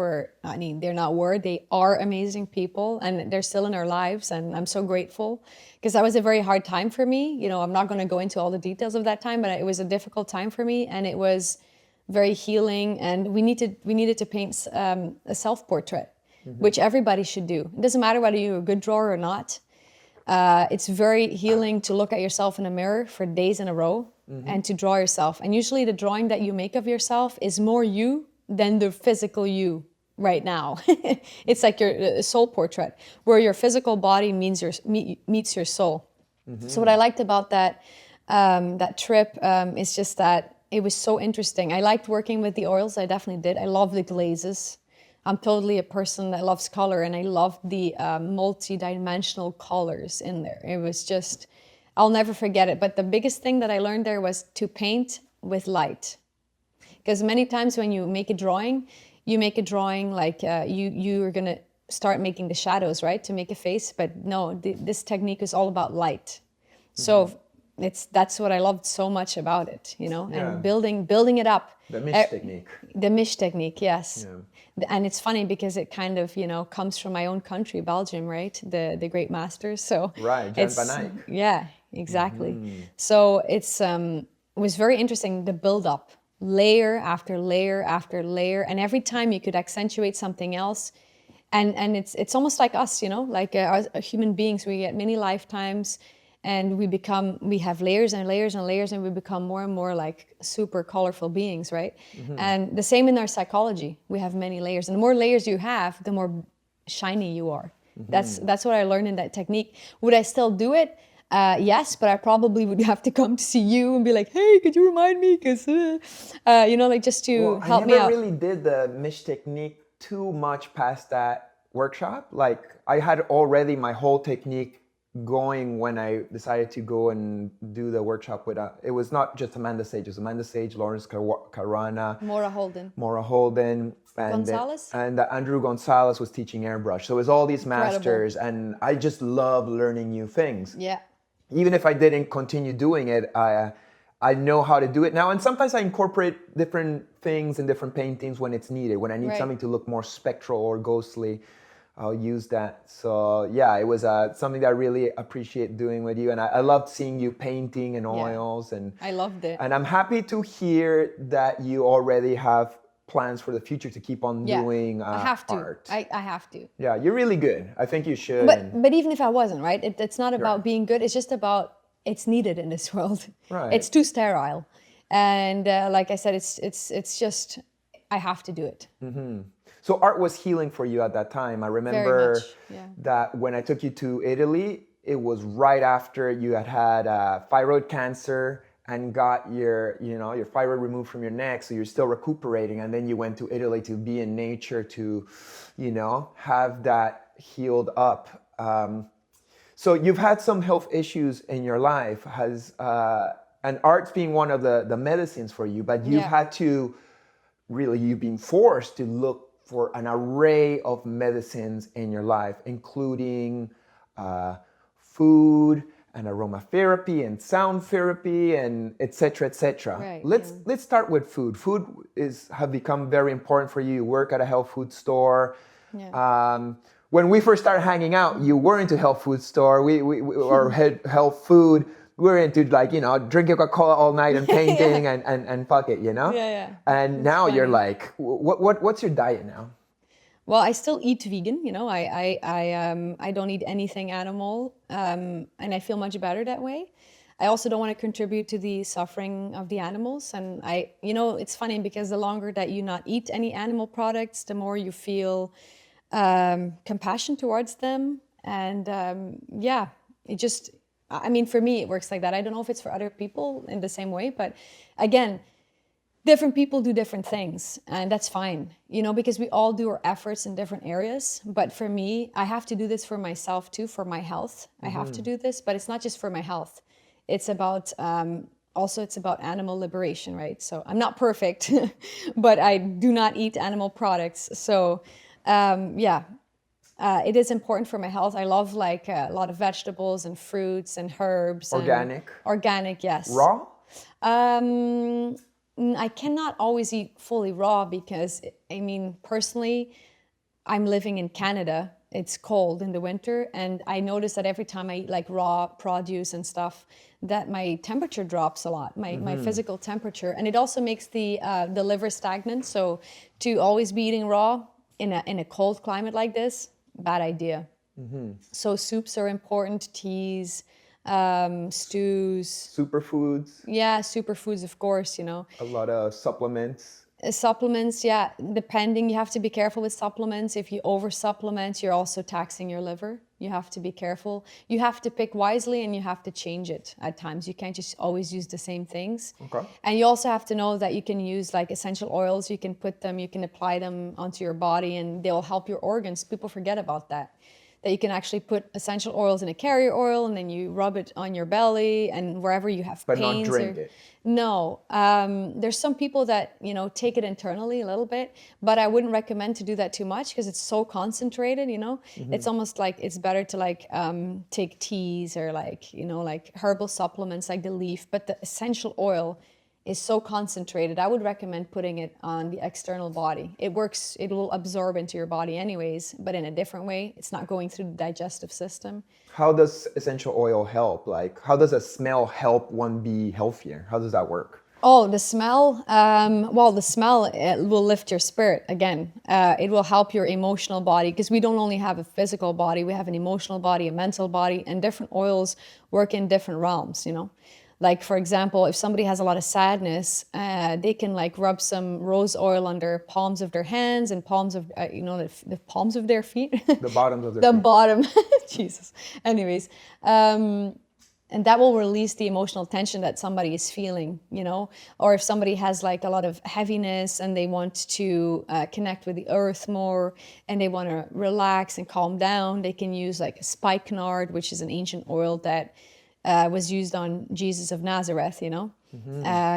they are amazing people, and they're still in our lives, and I'm so grateful, because that was a very hard time for me. You know, I'm not going to go into all the details of that time, but it was a difficult time for me, and it was very healing, and we needed to paint a self-portrait, which everybody should do. It doesn't matter whether you're a good drawer or not. It's very healing to look at yourself in a mirror for days in a row and to draw yourself. And usually the drawing that you make of yourself is more you than the physical you right now. It's like your soul portrait, where your physical body meets your soul. So what I liked about that trip is just that it was so interesting. I liked working with the oils. I definitely did. I love the glazes. I'm totally a person that loves color, and I love the multi-dimensional colors in there. It was just, I'll never forget it. But the biggest thing that I learned there was to paint with light. Because many times when you make a drawing like you are going to start making the shadows, right, to make a face. But no, this technique is all about light. So that's what I loved so much about it, you know, and building it up. The Mische technique. The Mische technique, yes. And it's funny because it kind of, you know, comes from my own country, Belgium, right? The great masters. So Right, Jan van Eyck. Yeah, exactly. So it was very interesting, the build up, layer after layer after layer, and every time you could accentuate something else. And it's almost like us, you know, like as human beings, we get many lifetimes. And we have layers and layers and layers, and we become more and more like super colorful beings, right? And the same in our psychology. We have many layers, and the more layers you have, the more shiny you are. That's what I learned in that technique. Would I still do it? Yes, but I probably would have to come to see you and be like, hey, could you remind me? Because, you know, like just to help me out. I never really did the Mische technique too much past that workshop. Like I had already my whole technique going when I decided to go and do the workshop with it was not just Amanda Sage, it was Amanda Sage, Lawrence Carana, Maura Holden, and Gonzalez? And Andrew Gonzalez was teaching airbrush. So it was all these masters, and I just love learning new things. Yeah. Even if I didn't continue doing it, I know how to do it now. And sometimes I incorporate different things in different paintings when it's needed, when I need something to look more spectral or ghostly. I'll use that. So yeah, it was something that I really appreciate doing with you, and I loved seeing you painting in oils, and I loved it. And I'm happy to hear that you already have plans for the future to keep on doing I have to. art. I have to. Yeah, you're really good. I think you should. But even if I wasn't, right? It's not about being good. It's just about it's needed in this world. Right. It's too sterile, and like I said, it's just I have to do it. So art was healing for you at that time. I remember much, yeah. that when I took you to Italy, it was right after you had thyroid cancer and got your thyroid removed from your neck, so you're still recuperating, and then you went to Italy to be in nature to, have that healed up. So you've had some health issues in your life, and art's being one of the medicines for you, but you've had to you've been forced to look for an array of medicines in your life, including food and aromatherapy and sound therapy and et cetera, et cetera. Right, Let's start with food. Food have become very important for you. You work at a health food store. Yeah. When we first started hanging out, you were into health food store. We or health food. We're into drinking Coca-Cola all night and painting and fuck it, Yeah. And now you're like, what's your diet now? Well, I still eat vegan. I don't eat anything animal, and I feel much better that way. I also don't want to contribute to the suffering of the animals, and it's funny because the longer that you not eat any animal products, the more you feel compassion towards them, and it just. For me, it works like that. I don't know if it's for other people in the same way, but again, different people do different things, and that's fine, because we all do our efforts in different areas. But for me, I have to do this for myself too, for my health. I have to do this, but it's not just for my health. It's about, it's about animal liberation, right? So I'm not perfect, but I do not eat animal products. So, it is important for my health. I love a lot of vegetables and fruits and herbs. Organic? Organic, yes. Raw? I cannot always eat fully raw because, personally, I'm living in Canada. It's cold in the winter, and I notice that every time I eat raw produce and stuff, that my temperature drops a lot, my physical temperature, and it also makes the liver stagnant. So to always be eating raw in a cold climate like this, bad idea. So soups are important, teas, stews. Superfoods. Yeah, superfoods, of course, A lot of supplements. Supplements, yeah, depending, you have to be careful with supplements. If you over supplement, you're also taxing your liver. You have to be careful. You have to pick wisely, and you have to change it at times. You can't just always use the same things. Okay. And you also have to know that you can use essential oils. You can you can apply them onto your body, and they'll help your organs. People forget about that. That you can actually put essential oils in a carrier oil, and then you rub it on your belly and wherever you have But pains. not drink it. No, there's some people that take it internally a little bit, but I wouldn't recommend to do that too much because it's so concentrated. It's almost like it's better to take teas or herbal supplements like the leaf, but the essential oil is so concentrated. I would recommend putting it on the external body. It works, it will absorb into your body anyways, but in a different way. It's not going through the digestive system. How does essential oil help? How does a smell help one be healthier? How does that work? Oh, the smell. The smell, it will lift your spirit again. It will help your emotional body because we don't only have a physical body, we have an emotional body, a mental body, and different oils work in different realms, for example, if somebody has a lot of sadness, they can rub some rose oil on their palms of their hands and palms of, the palms of their feet. The bottoms of their feet. The bottom, Jesus. Anyways, and that will release the emotional tension that somebody is feeling, or if somebody has a lot of heaviness and they want to connect with the earth more and they want to relax and calm down, they can use a spikenard, which is an ancient oil that was used on Jesus of Nazareth,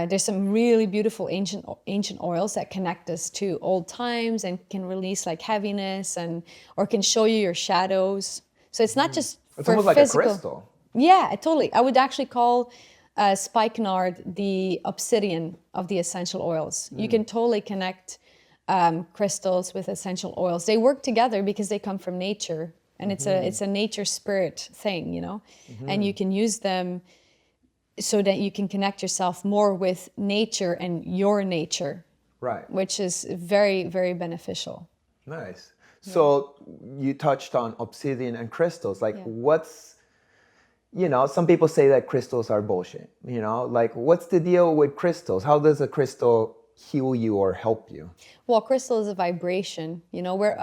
There's some really beautiful ancient oils that connect us to old times and can release heaviness or can show you your shadows. So it's not just It's for almost physical. like a crystal. Yeah, totally. I would actually call spikenard the obsidian of the essential oils. You can totally connect crystals with essential oils. They work together because they come from nature, and it's a nature spirit thing, you know. And you can use them so that you can connect yourself more with nature and your nature, Right. which is very, very beneficial. Nice. So you touched on obsidian and crystals. Like, what's, you know, some people say that crystals are bullshit. You know, like, what's the deal with crystals? How does a crystal heal you or help you? Well, crystal is a vibration, you know, where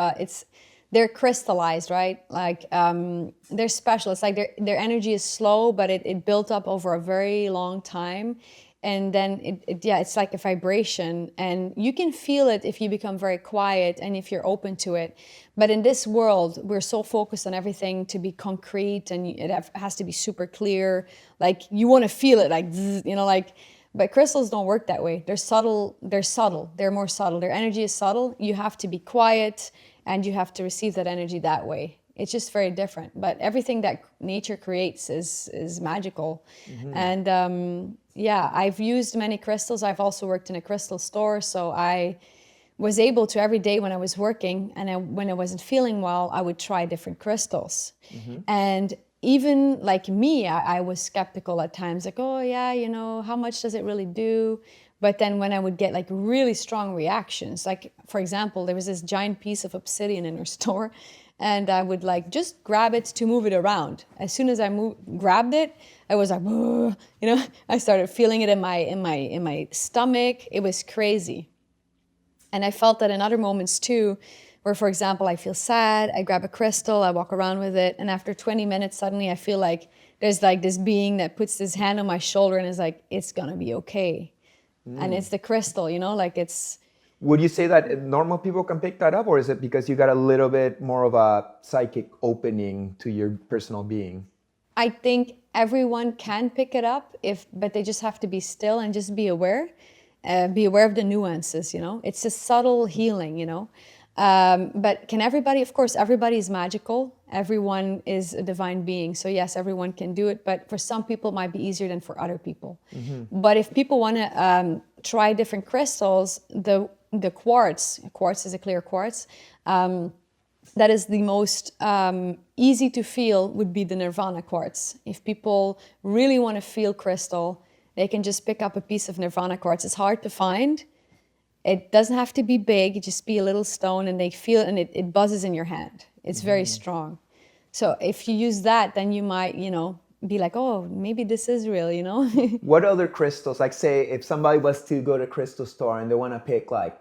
they're crystallized, right? Like they're special. It's like their energy is slow, but it built up over a very long time. And then it's like a vibration, and you can feel it if you become very quiet and if you're open to it. But in this world, we're so focused on everything to be concrete, and it has to be super clear. Like you want to feel it, like zzz, you know, like. But crystals don't work that way. They're subtle. They're more subtle. Their energy is subtle. You have to be quiet, and you have to receive that energy that way. It's just very different. But everything that nature creates is magical. And I've used many crystals. I've also worked in a crystal store, so I was able to every day when I was working and when I wasn't feeling well, I would try different crystals. And even like me, I was skeptical at times, like, oh yeah, you know, how much does it really do? But then when I would get like really strong reactions, like for example, there was this giant piece of obsidian in her store, and I would like just grab it to move it around. As soon as I grabbed it, I was like, you know, I started feeling it in my stomach. It was crazy. And I felt that in other moments too, where, for example, I feel sad, I grab a crystal, I walk around with it, and after 20 minutes, suddenly I feel like there's like this being that puts his hand on my shoulder and is like, it's gonna be okay. And it's the crystal, you know, like it's... Would you say that normal people can pick that up, or is it because you got a little bit more of a psychic opening to your personal being? I think everyone can pick it up, but they just have to be still and just be aware of the nuances, you know. It's a subtle healing, you know. But can everybody? Of course, everybody is magical. Everyone is a divine being. So yes, everyone can do it. But for some people, it might be easier than for other people. But if people want to try different crystals, the quartz is a clear quartz. That is the most easy to feel would be the Nirvana quartz. If people really want to feel crystal, they can just pick up a piece of Nirvana quartz. It's hard to find. It doesn't have to be big, it just be a little stone, and they feel it, and it buzzes in your hand. It's very strong. So if you use that, then you might, you know, be like, oh, maybe this is real, you know? What other crystals, like say if somebody was to go to a crystal store and they want to pick like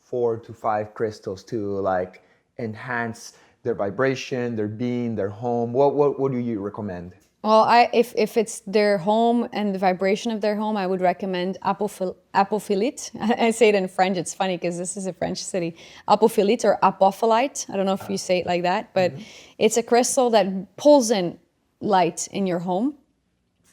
4 to 5 crystals to like enhance their vibration, their being, their home, what do you recommend? Well, if it's their home and the vibration of their home, I would recommend apophilite. I say it in French. It's funny because this is a French city. Apophilite or apophyllite. I don't know if you say it like that, but it's a crystal that pulls in light in your home.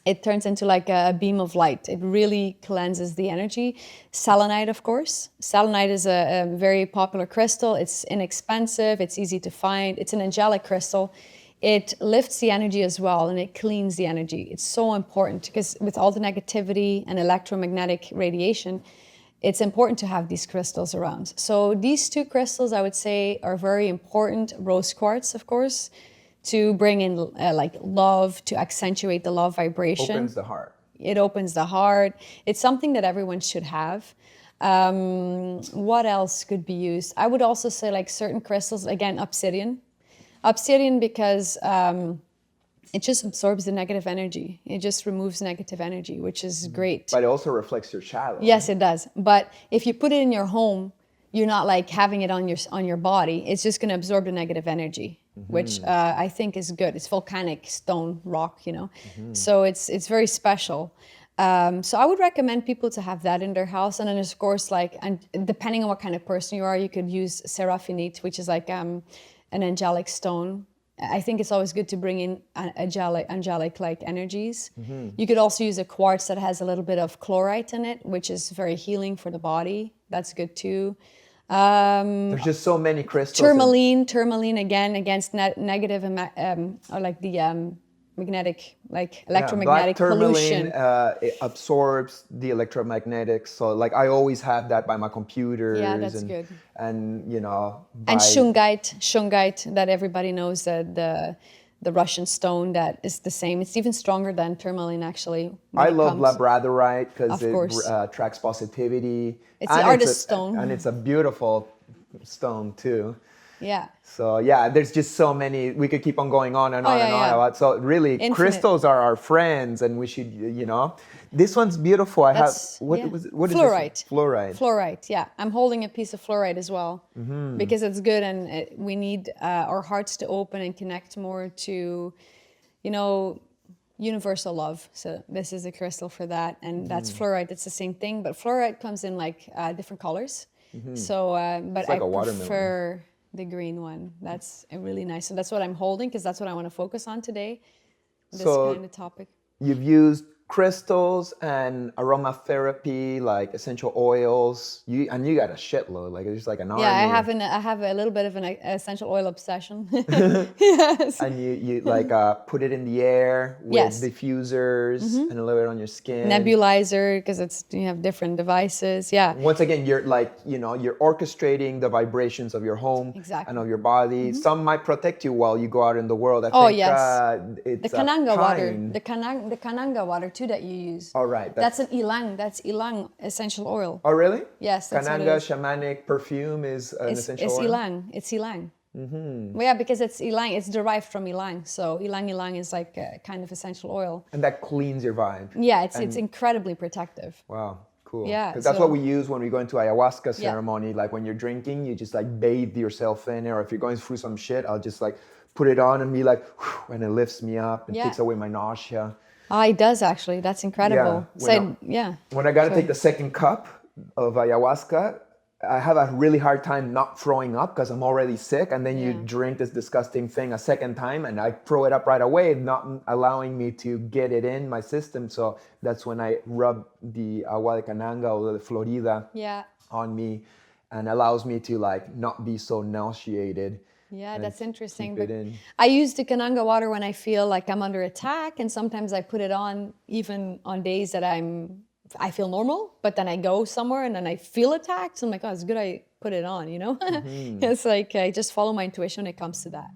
It turns into like a beam of light. It really cleanses the energy. Selenite, of course. Selenite is a very popular crystal. It's inexpensive. It's easy to find. It's an angelic crystal. It lifts the energy as well, and it cleans the energy. It's so important because with all the negativity and electromagnetic radiation, it's important to have these crystals around. So these 2 crystals, I would say, are very important. Rose quartz, of course, to bring in like love, to accentuate the love vibration. Opens the heart. It opens the heart. It's something that everyone should have. What else could be used? I would also say like certain crystals, again, obsidian. Obsidian because it just absorbs the negative energy. It just removes negative energy, which is great. But it also reflects your shadow. Yes, it does. But if you put it in your home, you're not like having it on your body. It's just going to absorb the negative energy, which I think is good. It's volcanic stone rock, you know. So it's very special. So I would recommend people to have that in their house. And then of course, like, and depending on what kind of person you are, you could use seraphinite, which is like an angelic stone. I think it's always good to bring in angelic-like energies. You could also use a quartz that has a little bit of chlorite in it, which is very healing for the body. That's good too. There's just so many crystals. Tourmaline again against negative, or like the magnetic, like Yeah, electromagnetic black pollution. tourmaline, it absorbs the electromagnetics. So like I always have that by my computers. Yeah, that's and, good. And you know, And by shungite that everybody knows, that the Russian stone that is the same. It's even stronger than tourmaline actually. I love labradorite because Of it course. tracks positivity. It's the And artist stone. And it's a beautiful stone too. Yeah. So yeah, there's just so many. We could keep on going on and Oh, on yeah, and on yeah. about. So really, Infinite. crystals are our friends, and we should, you know. This one's beautiful. I That's, have what yeah. was it? What is Fluorite. this? Fluorite. Fluorite, yeah. I'm holding a piece of fluorite as well Mm-hmm. because it's good, and we need our hearts to open and connect more to, you know, universal love. So this is a crystal for that, and that's Mm-hmm. fluorite. It's the same thing, but fluorite comes in like different colors. So, but It's like I a watermelon. prefer the green one. That's really nice. So that's what I'm holding because that's what I want to focus on today. This So- kind of topic. You've used crystals and aromatherapy, like essential oils. You got a shitload. Like it's like an army. Yeah, I have a little bit of an essential oil obsession. Yes. And you like put it in the air with Yes. diffusers and a little bit on your skin. Nebulizer, because you have different devices. Yeah. Once again, you're like, you know, you're orchestrating the vibrations of your home Exactly. and of your body. Some might protect you while you go out in the world. I Oh, think, yes. it's The Kananga water, pine. the Kananga water too that you use. All right. That's an ilang. That's ilang essential oil. Oh, really? Yes, that's what it Kananga is. shamanic perfume is an essential It's oil. ilang. It's ilang. Well, yeah, because it's ilang. It's derived from ilang. So ilang is like a kind of essential oil. And that cleans your vibe. Yeah, it's incredibly protective. Wow, cool. Yeah, Because that's so- what we use when we go into ayahuasca Yeah. ceremony. Like when you're drinking, you just like bathe yourself in it. Or if you're going through some shit, I'll just like put it on and be like, whew, and it lifts me up and Yeah. takes away my nausea. It does actually. That's incredible. Yeah, When I got to take the second cup of ayahuasca, I have a really hard time not throwing up because I'm already sick. And then you Yeah. drink this disgusting thing a second time and I throw it up right away, not allowing me to get it in my system. So that's when I rub the agua de Cananga or the Florida Yeah. on me and allows me to like not be so nauseated. Yeah, and that's interesting. keep it But in. I use the Kananga water when I feel like I'm under attack, and sometimes I put it on even on days that I feel normal, but then I go somewhere and then I feel attacked. So I'm like, oh, it's good I put it on, you know? It's like I just follow my intuition when it comes to that.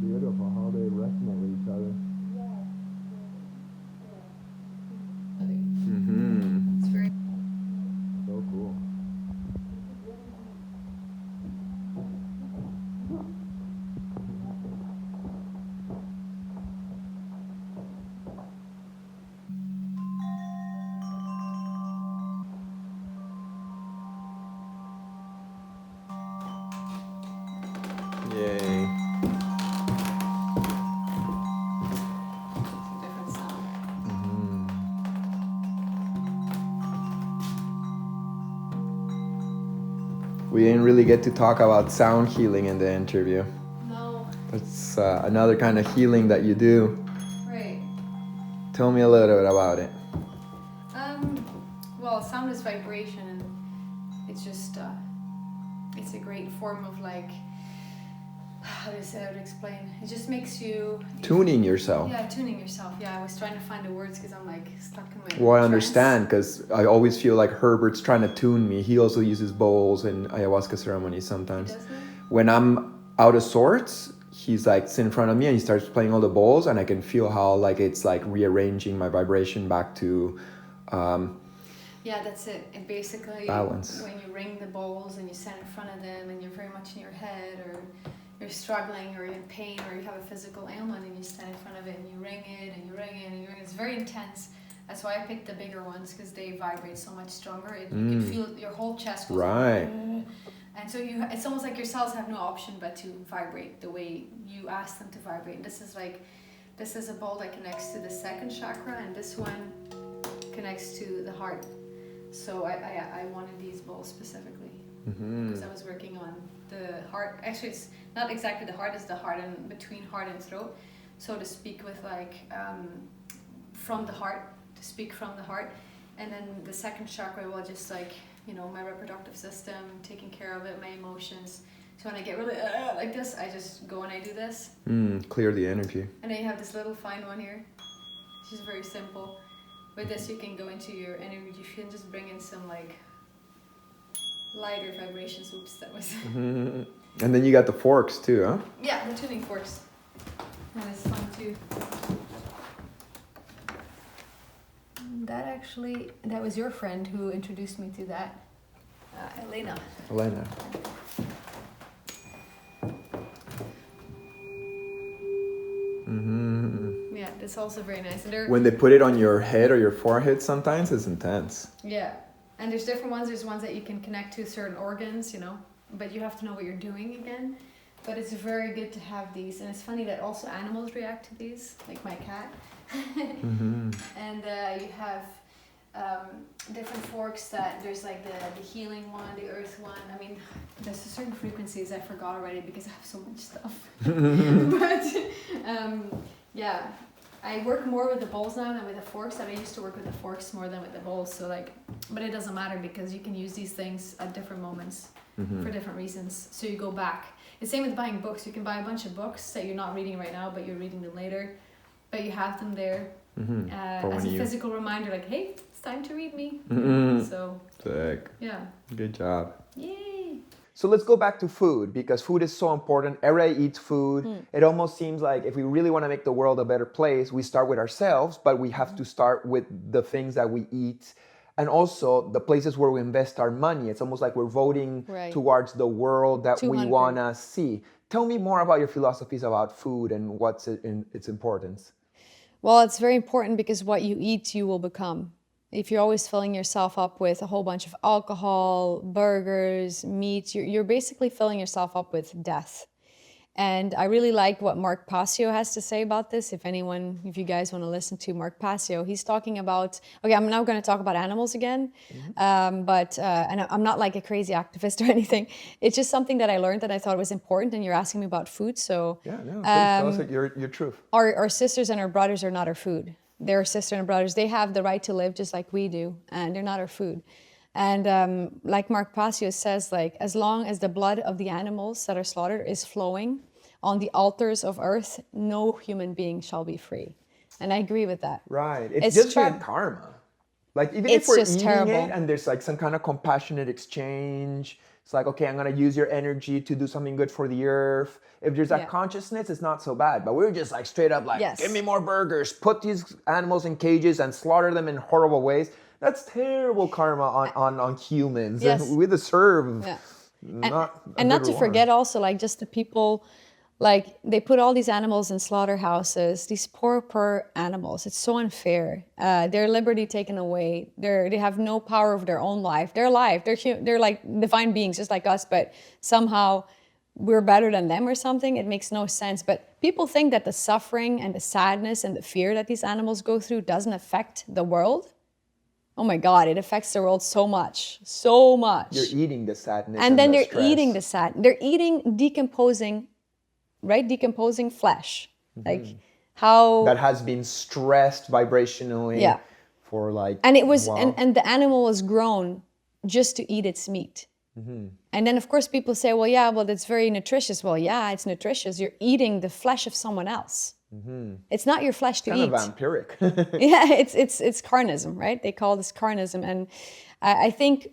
Beautiful how they resonate with each other. It's very So cool. Yay. different sound. We didn't really get to talk about sound healing in the interview. No, That's another kind of healing that you do. right. Tell me a little bit about it. Well, sound is vibration, and it's just it's a great form of like how do I would explain? It just makes you Tuning yourself. Yeah, tuning yourself. Yeah, I was trying to find the words because I'm like stuck in my Well, I trance. understand because I always feel like Herbert's trying to tune me. He also uses bowls in ayahuasca ceremonies sometimes. He does that? When I'm out of sorts, he's like sitting in front of me and he starts playing all the bowls, and I can feel how like it's like rearranging my vibration back to Yeah, that's it. It basically balance. when you ring the bowls and you stand in front of them and you're very much in your head, or you're struggling or you're in pain or you have a physical ailment and you stand in front of it and you ring it and you ring it and you ring it. It's very intense. That's why I picked the bigger ones because they vibrate so much stronger. You can feel your whole chest goes Right. and so it's almost like your cells have no option but to vibrate the way you ask them to vibrate. And this is a bowl that connects to the second chakra, and this one connects to the heart. So I wanted these bowls specifically because I was working on the heart. Actually, it's not exactly the heart, it's the heart and between heart and throat. So to speak with like from the heart, to speak from the heart. And then the second chakra will just like, you know, my reproductive system, taking care of it, my emotions. So when I get really like this, I just go and I do this. Clear the energy. And then you have this little fine one here. It's just very simple. With this you can go into your energy. You can just bring in some like lighter vibrations. Oops, that was... And then you got the forks too, huh? Yeah, the tuning forks. That is fun too. That was your friend who introduced me to that. Elena. Yeah, that's also very nice. And when they put it on your head or your forehead sometimes, it's intense. Yeah, and there's different ones. There's ones that you can connect to certain organs, you know, but you have to know what you're doing again. But it's very good to have these. And it's funny that also animals react to these, like my cat. And you have different forks that there's like the healing one, the earth one. I mean, there's certain frequencies I forgot already because I have so much stuff. But yeah, I work more with the bowls now than with the forks. I used to work with the forks more than with the bowls. So like, but it doesn't matter because you can use these things at different moments for different reasons. So you go back. It's same with buying books. You can buy a bunch of books that you're not reading right now, but you're reading them later. But you have them there as a physical reminder, like, hey, it's time to read me. So sick. Yeah. Good job. Yay. So let's go back to food, because food is so important. Everybody eats food. It almost seems like if we really want to make the world a better place, we start with ourselves, but we have to start with the things that we eat. And also the places where we invest our money. It's almost like we're voting towards the world that we want to see. Tell me more about your philosophies about food and what's its importance. Well, it's very important because what you eat, you will become. If you're always filling yourself up with a whole bunch of alcohol, burgers, meat, you're basically filling yourself up with death. And I really like what Mark Passio has to say about this. If you guys want to listen to Mark Passio, he's talking about, okay, I'm now going to talk about animals again, but I'm not like a crazy activist or anything. It's just something that I learned that I thought was important, and you're asking me about food, so... Yeah, no, please tell us your truth. Our sisters and our brothers are not our food. They're sisters and brothers. They have the right to live just like we do, and they're not our food. And like Mark Passio says, like, as long as the blood of the animals that are slaughtered is flowing on the altars of earth, no human being shall be free. And I agree with that. Right. It's just bad karma. Like, even if we're eating it and there's like some kind of compassionate exchange, it's like, okay, I'm going to use your energy to do something good for the earth. If there's that consciousness, it's not so bad. But we're just like straight up like, give me more burgers, put these animals in cages and slaughter them in horrible ways. That's terrible karma on humans. Yes. And we deserve not to forget also, like, just the people, like, they put all these animals in slaughterhouses, these poor animals. It's so unfair. Their liberty taken away. They have no power over their own life. They're alive. They're like divine beings just like us, but somehow we're better than them or something. It makes no sense. But people think that the suffering and the sadness and the fear that these animals go through doesn't affect the world. Oh my God, it affects the world so much, so much. You're eating the sadness and then the they're stress. eating the sad. They're eating decomposing flesh. Like how... that has been stressed vibrationally for like... And it was, and the animal was grown just to eat its meat. And then, of course, people say, well, yeah, well, that's very nutritious. Well, yeah, it's nutritious. You're eating the flesh of someone else. It's not your flesh to Kind eat. of vampiric. Yeah, it's carnism, right? They call this carnism. And I think,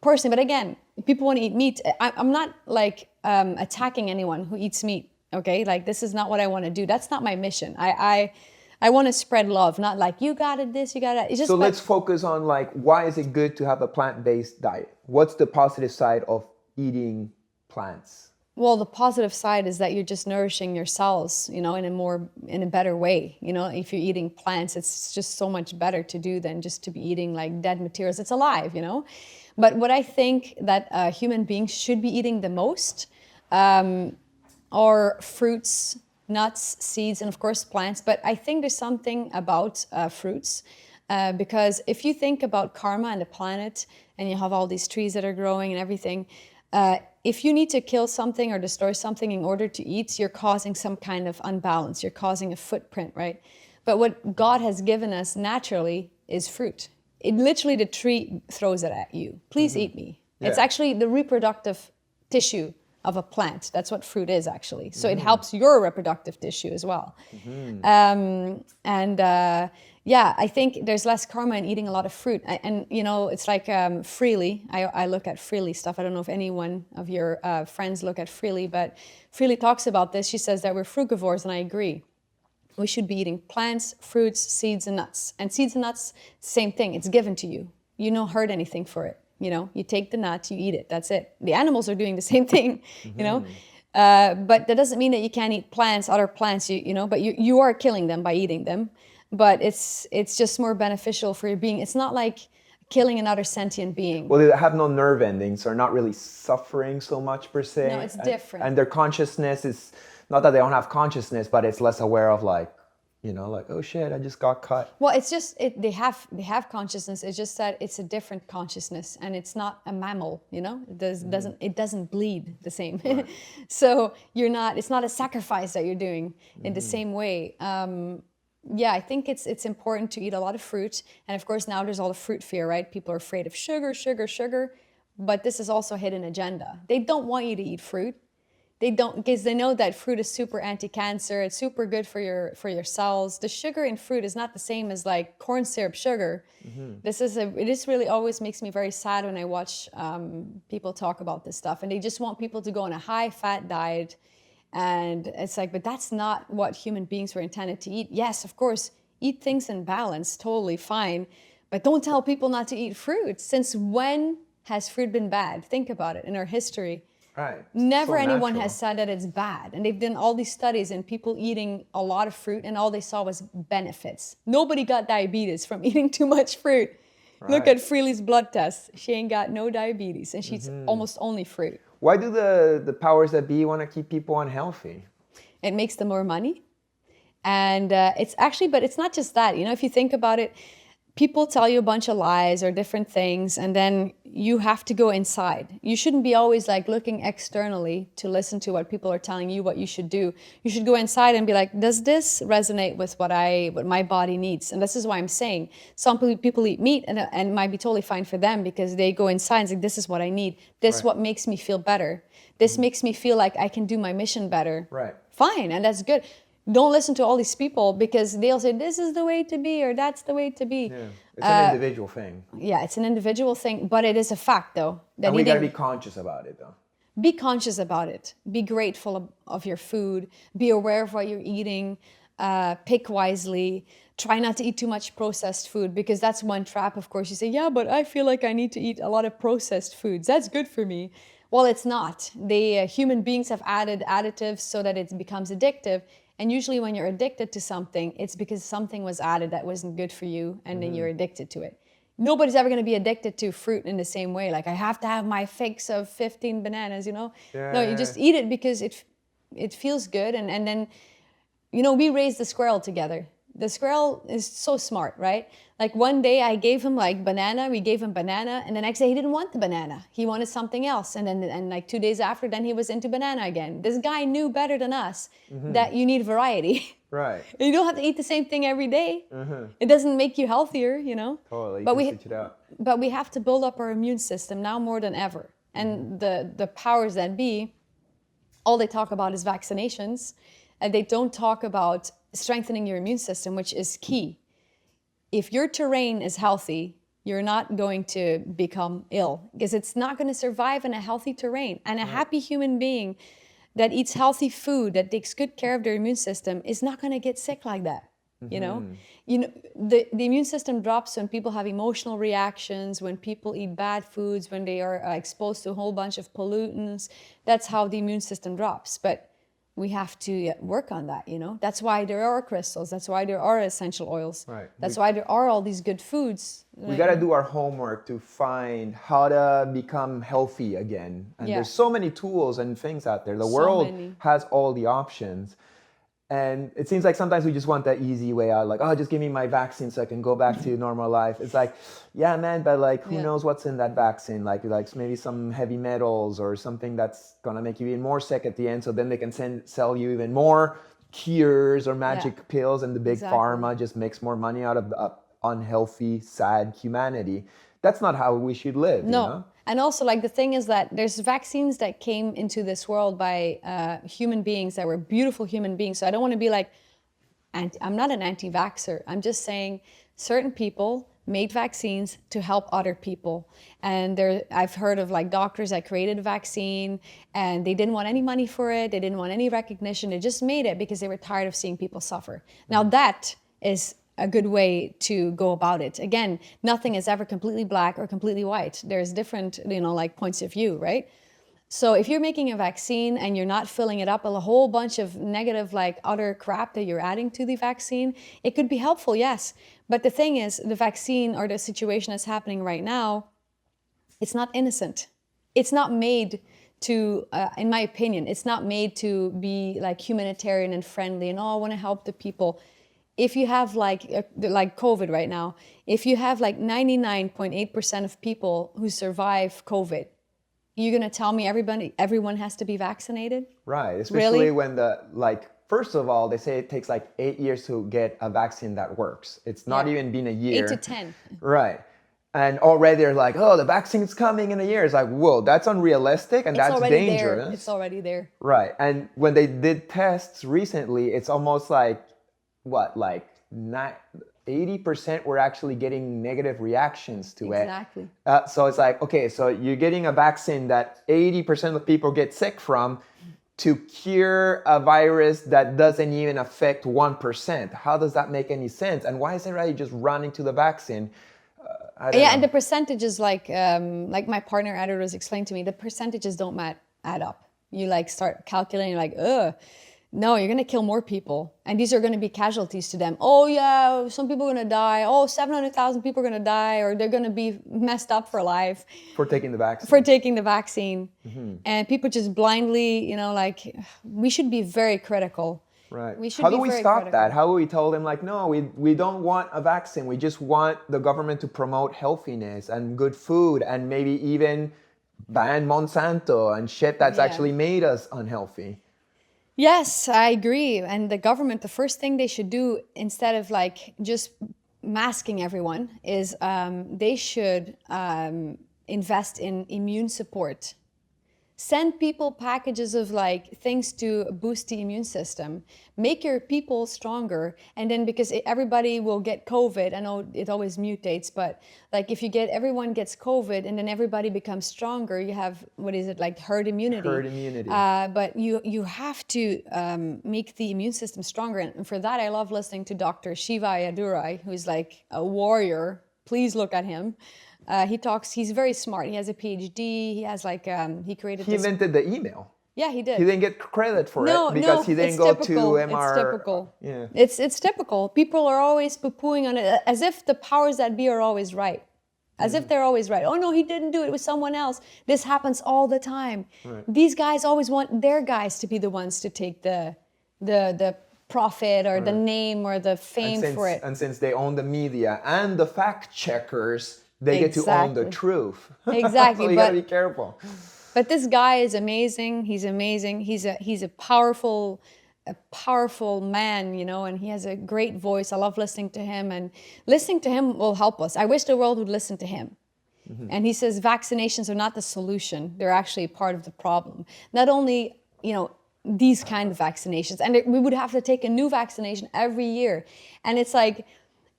personally, but again, people want to eat meat. I'm not like attacking anyone who eats meat, okay? Like, this is not what I want to do. That's not my mission. I want to spread love, not like, you got it this, you got it. It's just So let's focus on like, why is it good to have a plant-based diet? What's the positive side of eating plants? Well, the positive side is that you're just nourishing your cells, in a better way. If you're eating plants, it's just so much better to do than just to be eating like dead materials. It's alive, But what I think that human beings should be eating the most are fruits, nuts, seeds, and of course plants. But I think there's something about fruits because if you think about karma and the planet, and you have all these trees that are growing and everything, if you need to kill something or destroy something in order to eat, you're causing some kind of unbalance. You're causing a footprint, right? But what God has given us naturally is fruit. It literally, the tree throws it at you. Please eat me. Yeah. It's actually the reproductive tissue of a plant. That's what fruit is actually. So it helps your reproductive tissue as well. Yeah, I think there's less karma in eating a lot of fruit. And it's like Freely. I look at Freely stuff. I don't know if anyone of your friends look at Freely, but Freely talks about this. She says that we're frugivores, and I agree. We should be eating plants, fruits, seeds, and nuts. And seeds and nuts, same thing. It's given to you. You don't hurt anything for it. You take the nut, you eat it. That's it. The animals are doing the same thing, But that doesn't mean that you can't eat plants, other plants, but you are killing them by eating them. But it's just more beneficial for your being. It's not like killing another sentient being. Well, they have no nerve endings, so are not really suffering so much per se. No, it's different. And their consciousness is, not that they don't have consciousness, but it's less aware of like, like, oh shit, I just got cut. Well, it's just, they have consciousness. It's just that it's a different consciousness, and it's not a mammal, It doesn't bleed the same. Right. So it's not a sacrifice that you're doing in the same way. Yeah, I think it's important to eat a lot of fruit. And of course, now there's all the fruit fear, right? People are afraid of sugar. But this is also a hidden agenda. They don't want you to eat fruit. They don't, because they know that fruit is super anti-cancer. It's super good for your cells. The sugar in fruit is not the same as like corn syrup sugar. It really always makes me very sad when I watch people talk about this stuff. And they just want people to go on a high-fat diet. And it's like, but that's not what human beings were intended to eat. Yes, of course, eat things in balance, totally fine. But don't tell people not to eat fruit. Since when has fruit been bad? Think about it in our history. Right. Never so anyone natural. has said that it's bad. And they've done all these studies and people eating a lot of fruit, and all they saw was benefits. Nobody got diabetes from eating too much fruit. Right. Look at Freely's blood tests. She ain't got no diabetes, and she eats almost only fruit. Why do the powers that be want to keep people unhealthy? It makes them more money. And it's actually, but it's not just that. If you think about it, people tell you a bunch of lies or different things, and then you have to go inside. You shouldn't be always like looking externally to listen to what people are telling you what you should do. You should go inside and be like, does this resonate with what my body needs? And this is why I'm saying some people eat meat and it might be totally fine for them because they go inside and say, this is what I need. This is what makes me feel better. This makes me feel like I can do my mission better. Right. Fine, and that's good. Don't listen to all these people because they'll say this is the way to be or that's the way to be. Yeah. It's an individual thing. Yeah, it's an individual thing, but it is a fact though. That and we gotta be conscious about it though. Be conscious about it. Be grateful of your food. Be aware of what you're eating. Pick wisely. Try not to eat too much processed food because that's one trap. Of course, you say, yeah, but I feel like I need to eat a lot of processed foods. That's good for me. Well, it's not. Human beings have added additives so that it becomes addictive. And usually when you're addicted to something, it's because something was added that wasn't good for you, and then you're addicted to it. Nobody's ever going to be addicted to fruit in the same way. Like, I have to have my fix of 15 bananas, Yeah, no, you just eat it because it feels good. And then, we raised the squirrel together. The squirrel is so smart, right? Like one day I gave him we gave him banana, and the next day he didn't want the banana. He wanted something else. And like 2 days after, then he was into banana again. This guy knew better than us that you need variety. Right. You don't have to eat the same thing every day. It doesn't make you healthier, Totally, but you can switch it up. But we have to build up our immune system now more than ever. And the powers that be, all they talk about is vaccinations, and they don't talk about strengthening your immune system, which is key. If your terrain is healthy, you're not going to become ill, because it's not going to survive in a healthy terrain. And a happy human being that eats healthy food, that takes good care of their immune system, is not going to get sick like that. You know, the immune system drops when people have emotional reactions, when people eat bad foods, when they are exposed to a whole bunch of pollutants. That's how the immune system drops. But we have to work on that, you know. That's why there are crystals. That's why there are essential oils. Right. That's why there are all these good foods. We got to do our homework to find how to become healthy again. And there's so many tools and things out there. The world has all the options. And it seems like sometimes we just want that easy way out, like, oh, just give me my vaccine so I can go back to normal life. It's like, yeah, man, but like, who knows what's in that vaccine? Like maybe some heavy metals or something that's gonna make you even more sick at the end. So then they can sell you even more cures or magic pills, and the big pharma just makes more money out of the unhealthy, sad humanity. That's not how we should live. No. You know? And also, like, the thing is that there's vaccines that came into this world by human beings that were beautiful human beings. So I don't want to be like, I'm not an anti-vaxxer. I'm just saying certain people made vaccines to help other people. And I've heard of like doctors that created a vaccine and they didn't want any money for it. They didn't want any recognition. They just made it because they were tired of seeing people suffer. Now that is a good way to go about it. Again, nothing is ever completely black or completely white. There's different, like points of view, right? So if you're making a vaccine and you're not filling it up with a whole bunch of negative, like other crap that you're adding to the vaccine, it could be helpful, yes. But the thing is, the vaccine or the situation that's happening right now, it's not innocent. It's not made to, in my opinion, it's not made to be like humanitarian and friendly and, oh, I want to help the people. If you have like COVID right now, if you have like 99.8% of people who survive COVID, you're gonna tell me everyone has to be vaccinated? Right, especially really? When first of all, they say it takes like 8 years to get a vaccine that works. It's not even been a year. 8 to 10. Right. And already they're like, oh, the vaccine's coming in a year. It's like, whoa, that's unreastic and that's dangerous. It's already there. Right. And when they did tests recently, it's almost like, 80% were actually getting negative reactions to it. Exactly. So it's like, okay, so you're getting a vaccine that 80% of people get sick from to cure a virus that doesn't even affect 1%. How does that make any sense? And why is everybody just running to the vaccine? I don't know. And the percentages, like my partner editor was explaining to me, the percentages don't add up. You like start calculating, like, no, you're going to kill more people. And these are going to be casualties to them. Oh, yeah, some people are going to die. Oh, 700,000 people are going to die, or they're going to be messed up for life. For taking the vaccine. Mm-hmm. And people just blindly, we should be very critical. Right. How do we stop that? How do we tell them, like, no, we don't want a vaccine. We just want the government to promote healthiness and good food and maybe even ban Monsanto and shit that's actually made us unhealthy. Yes, I agree. And the government, the first thing they should do, instead of like just masking everyone, is they should invest in immune support. Send people packages of like things to boost the immune system. Make your people stronger. And then because everybody will get COVID, I know it always mutates, but like if everyone gets COVID and then everybody becomes stronger, you have, herd immunity. Herd immunity. But you have to make the immune system stronger. And for that, I love listening to Dr. Shiva Ayadurai, who's like a warrior. Please look at him. He's very smart. He has a PhD. He has he invented the email. Yeah, he did. He didn't get credit for it because he didn't go to MR. It's typical. Yeah. It's typical. People are always poo-pooing on it as if the powers that be are always right. As if they're always right. Oh no, he didn't do it. It was someone else. This happens all the time. Right. These guys always want their guys to be the ones to take the profit or the name or the fame for it. And since they own the media and the fact checkers, they get to own the truth. Exactly. So you gotta be careful. But this guy is amazing. He's amazing. He's a powerful man, and he has a great voice. I love listening to him, and listening to him will help us. I wish the world would listen to him. And he says vaccinations are not the solution. They're actually part of the problem. Not only, these kind of vaccinations, and we would have to take a new vaccination every year. And it's like,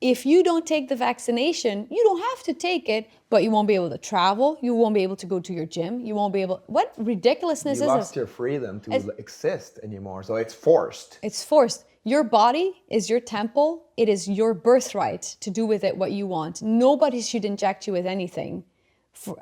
if you don't take the vaccination, you don't have to take it, but you won't be able to travel. You won't be able to go to your gym. You won't be able, what ridiculousness You is lost this? your freedom to exist anymore, so it's forced. It's forced. Your body is your temple. It is your birthright to do with it what you want. Nobody should inject you with anything,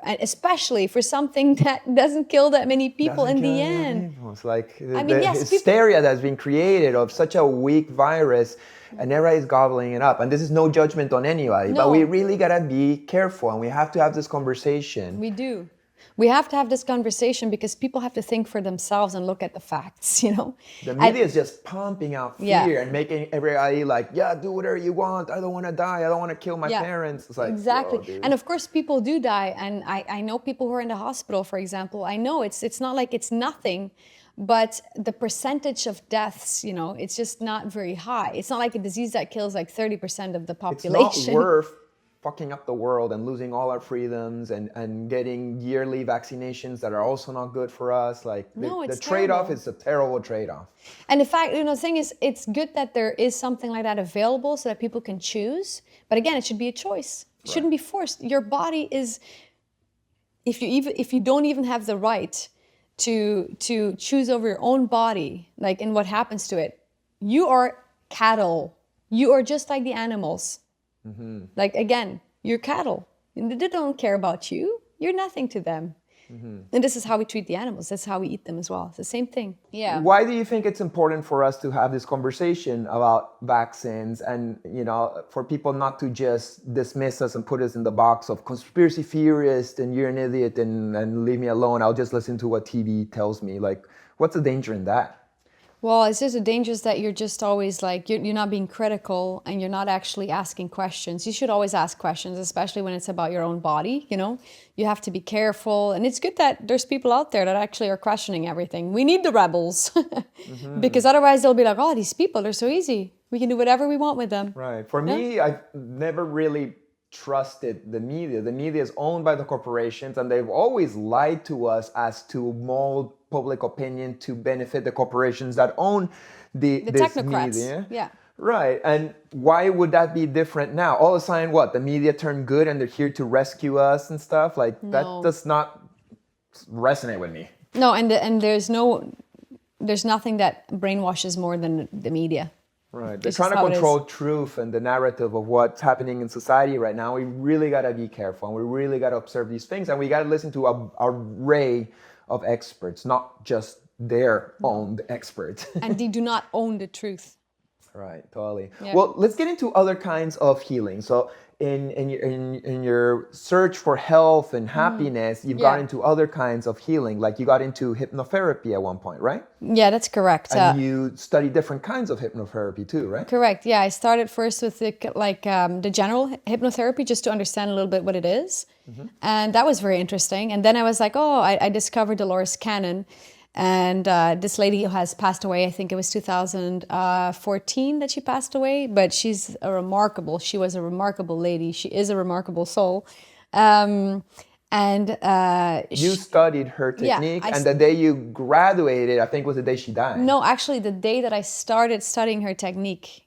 and especially for something that doesn't kill that many people in the end. It's like the yes, hysteria that's been created of such a weak virus, and everybody's gobbling it up. And this is no judgment on anybody, but No. we really gotta be careful, and we have to have this conversation. We do. We have to have this conversation because people have to think for themselves and look at the facts, The media is just pumping out fear Yeah. and making everybody like, yeah, do whatever you want. I don't want to die. I don't want to kill my parents. It's like, exactly. whoa, dude. And of course, people do die. And I know people who are in the hospital, for example. I know it's not like it's nothing, but the percentage of deaths, it's just not very high. It's not like a disease that kills like 30% of the It's population. not worth fucking up the world and losing all our freedoms and getting yearly vaccinations that are also not good for us. Like No, the it's trade-off terrible. is a terrible trade-off. And in fact, the thing is, it's good that there is something like that available so that people can choose. But again, it should be a choice. It shouldn't be forced. Your body is, if you don't even have the right to choose over your own body, like in what happens to it, you are cattle. You are just like the animals. Like again, you're cattle. They don't care about you. You're nothing to them. And this is how we treat the animals. That's how we eat them as well. It's the same thing. Yeah. Why do you think it's important for us to have this conversation about vaccines and, for people not to just dismiss us and put us in the box of conspiracy theorist and you're an idiot and leave me alone. I'll just listen to what TV tells me. Like, what's the danger in that? Well, it's just a danger that you're just always like, you're not being critical and you're not actually asking questions. You should always ask questions, especially when it's about your own body, You have to be careful. And it's good that there's people out there that actually are questioning everything. We need the rebels because otherwise they'll be like, oh, these people, they're so easy. We can do whatever we want with them. Right. For me, I've never really trusted the media. The media is owned by the corporations and they've always lied to us as to mold public opinion to benefit the corporations that own The this technocrats. media. Yeah. Right. And why would that be different now? All of a sudden, what? The media turned good and they're here to rescue us and stuff? Like, that No. does not resonate with me. No, and there's nothing that brainwashes more than the media. Right. They're It's trying just to how it is. control truth and the narrative of what's happening in society right now. We really got to be careful and we really got to observe these things and we got to listen to a array of experts, not just their own experts. And they do not own the truth. Right, totally. Yeah. Well, let's get into other kinds of healing. So in your search for health and happiness, you've got Yeah. into other kinds of healing. Like you got into hypnotherapy at one point, right? Yeah, that's correct. And you study different kinds of hypnotherapy too, right? Correct. Yeah, I started first with the general hypnotherapy just to understand a little bit what it is. And that was very interesting. And then I was like, I discovered Dolores Cannon. And this lady who has passed away, I think it was 2014 that she passed away, but she was a remarkable lady. She is a remarkable soul. You studied her technique, and the day you graduated, I think was the day she died. No, actually, the day that I started studying her technique,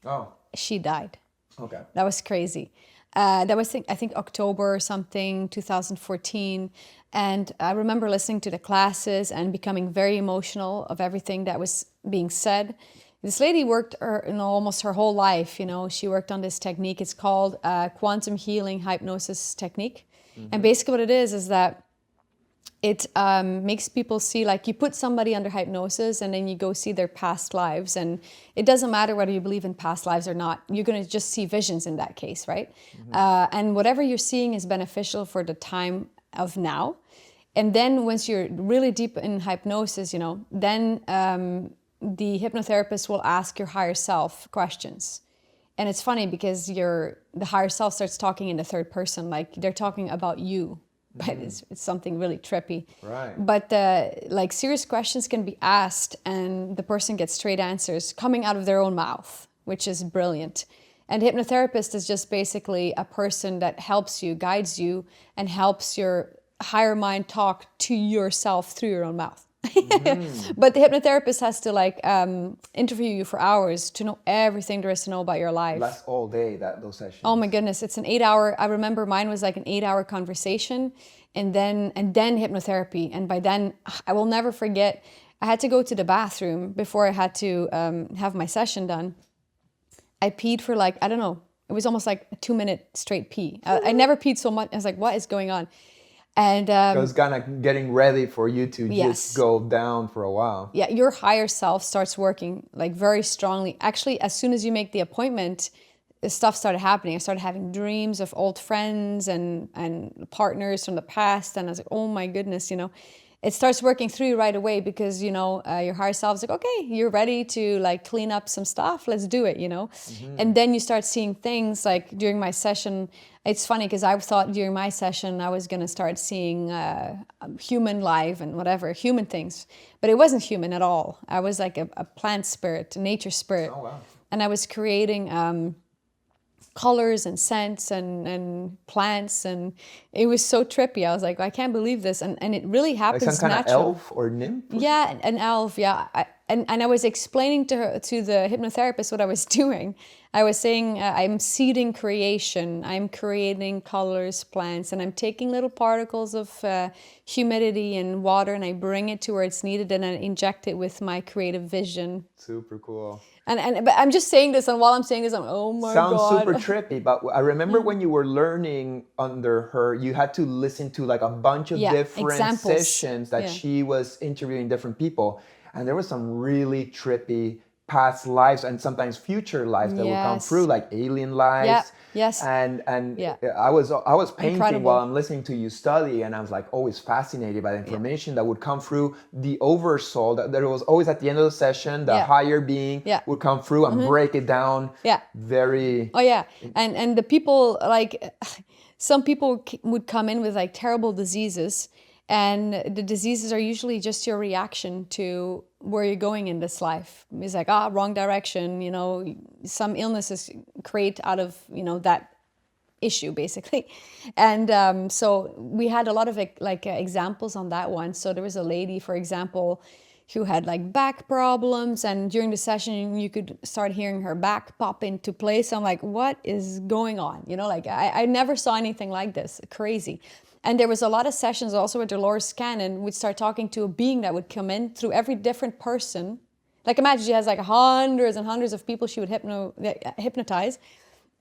she died. Okay. That was crazy. That was, I think, October or something, 2014. And I remember listening to the classes and becoming very emotional of everything that was being said. This lady worked almost her whole life. She worked on this technique. It's called quantum healing hypnosis technique. And basically what it is that it makes people see, like you put somebody under hypnosis and then you go see their past lives. And it doesn't matter whether you believe in past lives or not. You're going to just see visions in that case, right? And whatever you're seeing is beneficial for the time of now. And then once you're really deep in hypnosis, then the hypnotherapist will ask your higher self questions. And it's funny because the higher self starts talking in the third person, like they're talking about you. But it's something really trippy. Right. But serious questions can be asked and the person gets straight answers coming out of their own mouth, which is brilliant. And the hypnotherapist is just basically a person that helps you, guides you, and helps your higher mind talk to yourself through your own mouth. But the hypnotherapist has to like interview you for hours to know everything there is to know about your life. Lasts all day, those sessions. Oh my goodness, it's an 8-hour. I remember mine was like an 8-hour conversation, and then hypnotherapy. And by then, I will never forget. I had to go to the bathroom before I had to have my session done. I peed for like, I don't know, it was almost like a 2-minute straight pee. I never peed so much. I was like, what is going on? And it was kind of getting ready for you to Yes. just go down for a while. yeah, your higher self starts working like very strongly. Actually, as soon as you make the appointment, stuff started happening. I started having dreams of old friends and partners from the past. And I was like, oh my goodness, you know, it starts working through you right away because, you know, your higher self is like, okay, you're ready to like clean up some stuff. Let's do it, you know? And then you start seeing things like during my session. It's funny because I thought during my session I was going to start seeing human life and whatever, human things. But it wasn't human at all. I was like a plant spirit, a nature spirit. Oh, wow. And I was creating colors and scents and plants. And it was so trippy. I was like, I can't believe this. And it really Like happens some kind natural. of elf or nymph? Yeah, an elf, yeah. And I was explaining to the hypnotherapist what I was doing. I was saying I'm seeding creation. I'm creating colors, plants, and I'm taking little particles of humidity and water, and I bring it to where it's needed, and I inject it with my creative vision. Super cool. But I'm just saying this, and while I'm saying this, I'm oh my Sounds god. super trippy, but I remember when you were learning under her, you had to listen to like a bunch of Yeah, different examples. sessions that Yeah. she was interviewing different people. And there was some really trippy past lives and sometimes future lives that would come Yes. through, like alien lives. Yeah, yes. And Yeah. I was painting Incredible. while I'm listening to you study, and I was like always fascinated by the information that would come through the oversoul. That there was always at the end of the session, the Yeah. higher being Yeah. would come through and break it down. Yeah. Very. Oh yeah, and the people like some people would come in with like terrible diseases, and the diseases are usually just your reaction to where you're going in this life. It's like wrong direction. You know, some illnesses create out of that issue basically, and so we had a lot of examples on that one. So there was a lady, for example, who had like back problems, and during the session you could start hearing her back pop into place. I'm like, what is going on? You know, like I never saw anything like this. Crazy. And there was a lot of sessions also where Dolores Cannon would start talking to a being that would come in through every different person. Like imagine she has like hundreds and hundreds of people she would hypnotize.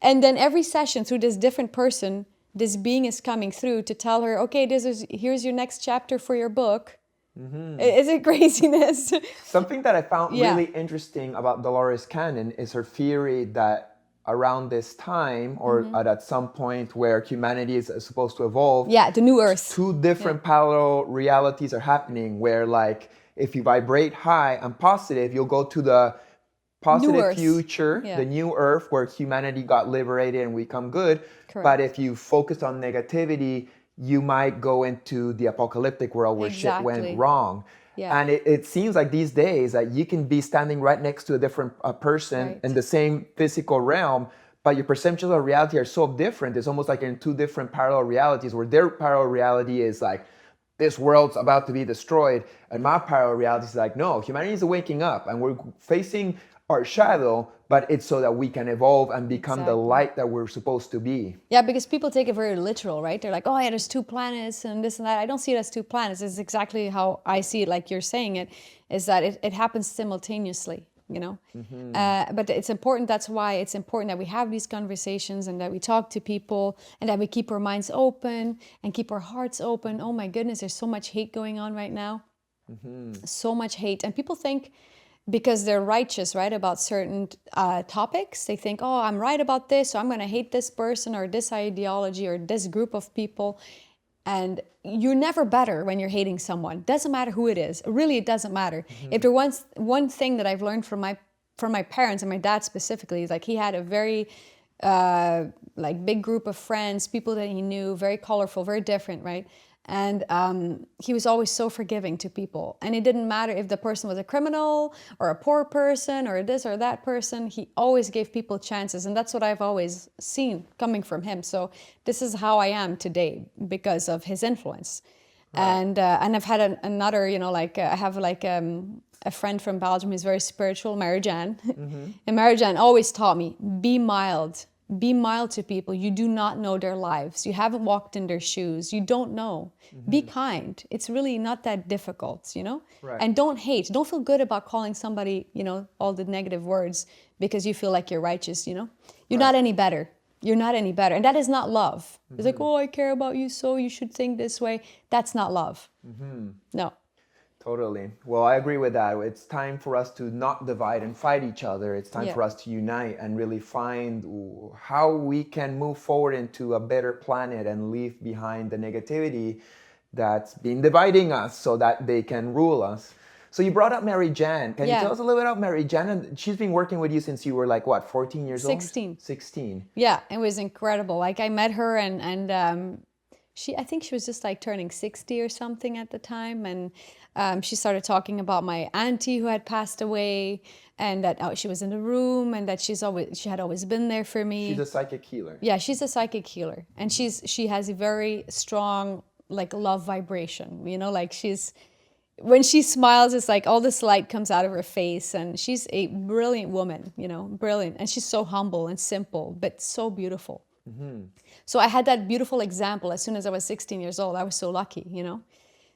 And then every session through this different person, this being is coming through to tell her, okay, here's your next chapter for your book. Is it craziness? Something that I found Yeah. really interesting about Dolores Cannon is her theory that around this time, or at some point where humanity is supposed to evolve, Yeah, the new earth. two different parallel realities are happening where, like, if you vibrate high and positive, you'll go to the positive Earth. future, Yeah. the new earth where humanity got liberated and we become good. Correct. But if you focus on negativity, you might go into the apocalyptic world where shit Exactly. went wrong. Yeah. And it seems like these days that you can be standing right next to a different person Right. in the same physical realm, but your perceptions of reality are so different. It's almost like in two different parallel realities, where their parallel reality is like, this world's about to be destroyed. And my parallel reality is like, no, humanity is waking up and we're facing our shadow, but it's so that we can evolve and become the Exactly. light that we're supposed to be. Yeah, because people take it very literal, right? They're like, oh yeah, there's two planets and this and that. I don't see it as two planets. It's exactly how I see it, like you're saying it, is that it happens simultaneously, you know? But it's important, that's why it's important that we have these conversations and that we talk to people and that we keep our minds open and keep our hearts open. Oh my goodness, there's so much hate going on right now. So much hate. And people think, because they're righteous, right, about certain topics, they think, oh, I'm right about this, so I'm going to hate this person or this ideology or this group of people. And you're never better when you're hating someone. Doesn't matter who it is. Really, it doesn't matter. If there was one thing that I've learned from my parents and my dad specifically, is like he had a very big group of friends, people that he knew, very colorful, very different, right? And he was always so forgiving to people. And it didn't matter if the person was a criminal or a poor person or this or that person. He always gave people chances. And that's what I've always seen coming from him. So this is how I am today because of his influence. Right. And I've had another, you know, like I have like a friend from Belgium who's very spiritual, Mary-Jan. And Mary-Jan always taught me, be mild. Be mild to people. You do not know their lives. You haven't walked in their shoes. You don't know. Be kind. It's really not that difficult, you know? Right. And don't hate. Don't feel good about calling somebody, you know, all the negative words because you feel like you're righteous, you know? You're not any better. You're not any better. And that is not love. It's like, oh, I care about you, so you should think this way. That's not love. No. Totally. Well, I agree with that. It's time for us to not divide and fight each other. It's time for us to unite and really find how we can move forward into a better planet and leave behind the negativity that's been dividing us so that they can rule us. So you brought up Mary-Jan. Can you tell us a little bit about Mary-Jan? And she's been working with you since you were like, what, 14 years 16. old? 16. Yeah, it was incredible. Like I met her and I think she was just like turning 60 or something at the time. And she started talking about my auntie who had passed away and that she was in the room and that she had always been there for me. She's a psychic healer. Yeah, she's a psychic healer. And she has a very strong like love vibration, you know, like when she smiles, it's like all this light comes out of her face and she's a brilliant woman, you know, brilliant. And she's so humble and simple, but so beautiful. So I had that beautiful example as soon as I was 16 years old. I was so lucky, you know.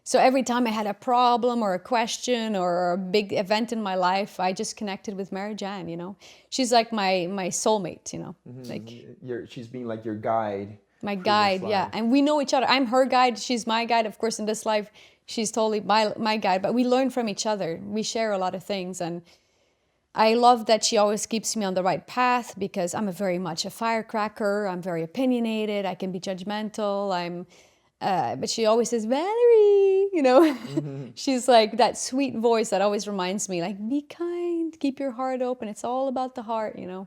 So every time I had a problem or a question or a big event in my life, I just connected with Mary-Jan, you know. She's like my soulmate, you know. Like she's being like your guide. My guide, yeah. And we know each other. I'm her guide. She's my guide. Of course, in this life, she's totally my guide. But we learn from each other. We share a lot of things. And I love that she always keeps me on the right path because I'm very much a firecracker. I'm very opinionated. I can be judgmental. But she always says, Valerie, you know. She's like that sweet voice that always reminds me, like, be kind, keep your heart open. It's all about the heart, you know.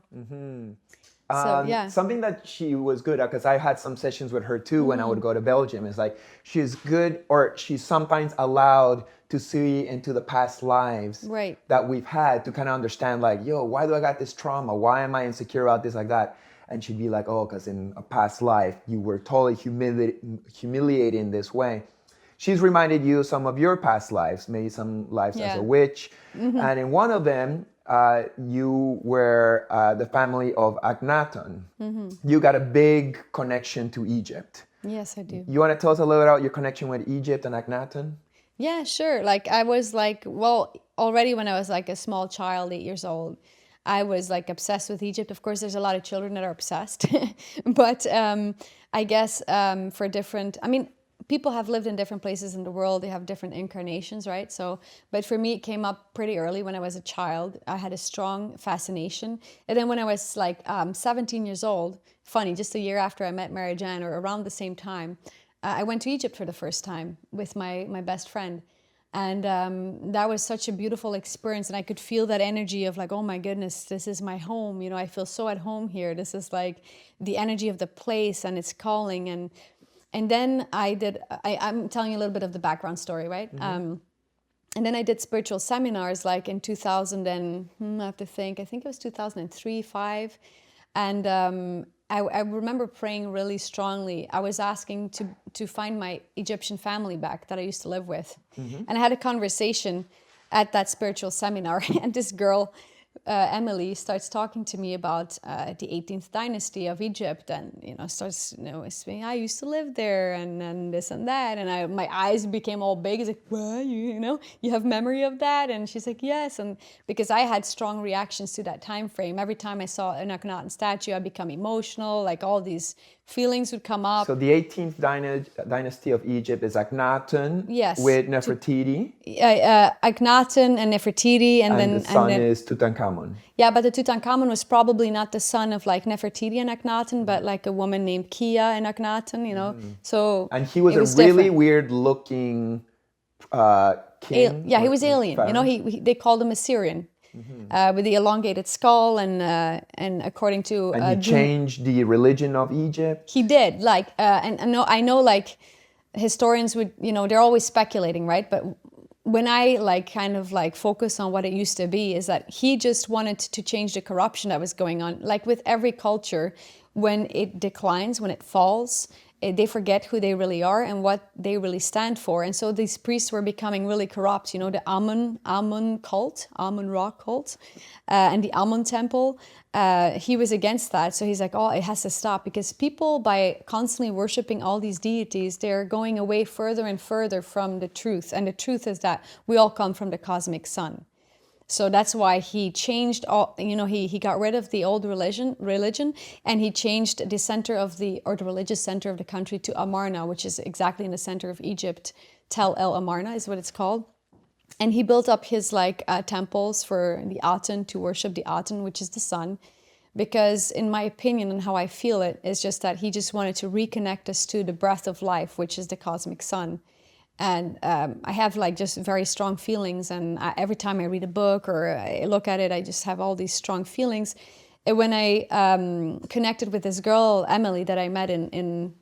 So, yeah. Something that she was good at, because I had some sessions with her too when I would go to Belgium, is like she's good, or she's sometimes allowed to see into the past lives that we've had to kind of understand, like, yo, why do I got this trauma? Why am I insecure about this, like that? And she'd be like, oh, because in a past life, you were totally humiliated in this way. She's reminded you of some of your past lives, maybe some lives as a witch. And in one of them, you were the family of Akhenaten. You got a big connection to Egypt. Yes, I do. You want to tell us a little about your connection with Egypt and Akhenaten? Yeah, sure. Like I was like, well, already when I was like a small child, 8 years old, I was like obsessed with Egypt. Of course, there's a lot of children that are obsessed, but I guess for different, I mean, people have lived in different places in the world. They have different incarnations, right? So, but for me, it came up pretty early when I was a child. I had a strong fascination. And then when I was like 17 years old, funny, just a year after I met Mary-Jan, or around the same time, I went to Egypt for the first time with my best friend. And that was such a beautiful experience. And I could feel that energy of like, oh my goodness, this is my home. You know, I feel so at home here. This is like the energy of the place and its calling. And then I'm telling you a little bit of the background story, right? And then I did spiritual seminars like in 2000 and I have to think, I think it was 2003, 2005. And I remember praying really strongly. I was asking to find my Egyptian family back that I used to live with. And I had a conversation at that spiritual seminar, and this girl, Emily, starts talking to me about the 18th dynasty of Egypt, and starts saying, I used to live there, and this and that, and my eyes became all big. It's like, what, you have memory of that? And she's like, yes, and because I had strong reactions to that time frame. Every time I saw an Akhenaten statue, I'd become emotional, like all these feelings would come up. So the 18th dynasty of Egypt is Akhenaten, with Nefertiti. Akhenaten and Nefertiti, and then the son is Tutankhamun. Yeah, but the Tutankhamun was probably not the son of like Nefertiti and Akhenaten, but like a woman named Kia and Akhenaten, So and he was a really weird looking king. He was alien. They called him Assyrian. With the elongated skull and according to and he changed the religion of Egypt. He did, like I know like historians would, they're always speculating, right? But when I kind of focus on what it used to be, is that he just wanted to change the corruption that was going on. Like with every culture, when it declines, when it falls, they forget who they really are and what they really stand for. And so these priests were becoming really corrupt. The Amun cult, Amun rock cult, and the Amun temple. He was against that. So he's like, oh, it has to stop, because people, by constantly worshiping all these deities, they're going away further and further from the truth. And the truth is that we all come from the cosmic sun. So that's why he changed all, he got rid of the old religion, and he changed the center of the religious center of the country to Amarna, which is exactly in the center of Egypt. Tel El Amarna is what it's called. And he built up his temples for the Aten, to worship the Aten, which is the sun. Because in my opinion and how I feel it, is just that he just wanted to reconnect us to the breath of life, which is the cosmic sun. And I have just very strong feelings, and every time I read a book or I look at it, I just have all these strong feelings. And when I connected with this girl, Emily, that I met in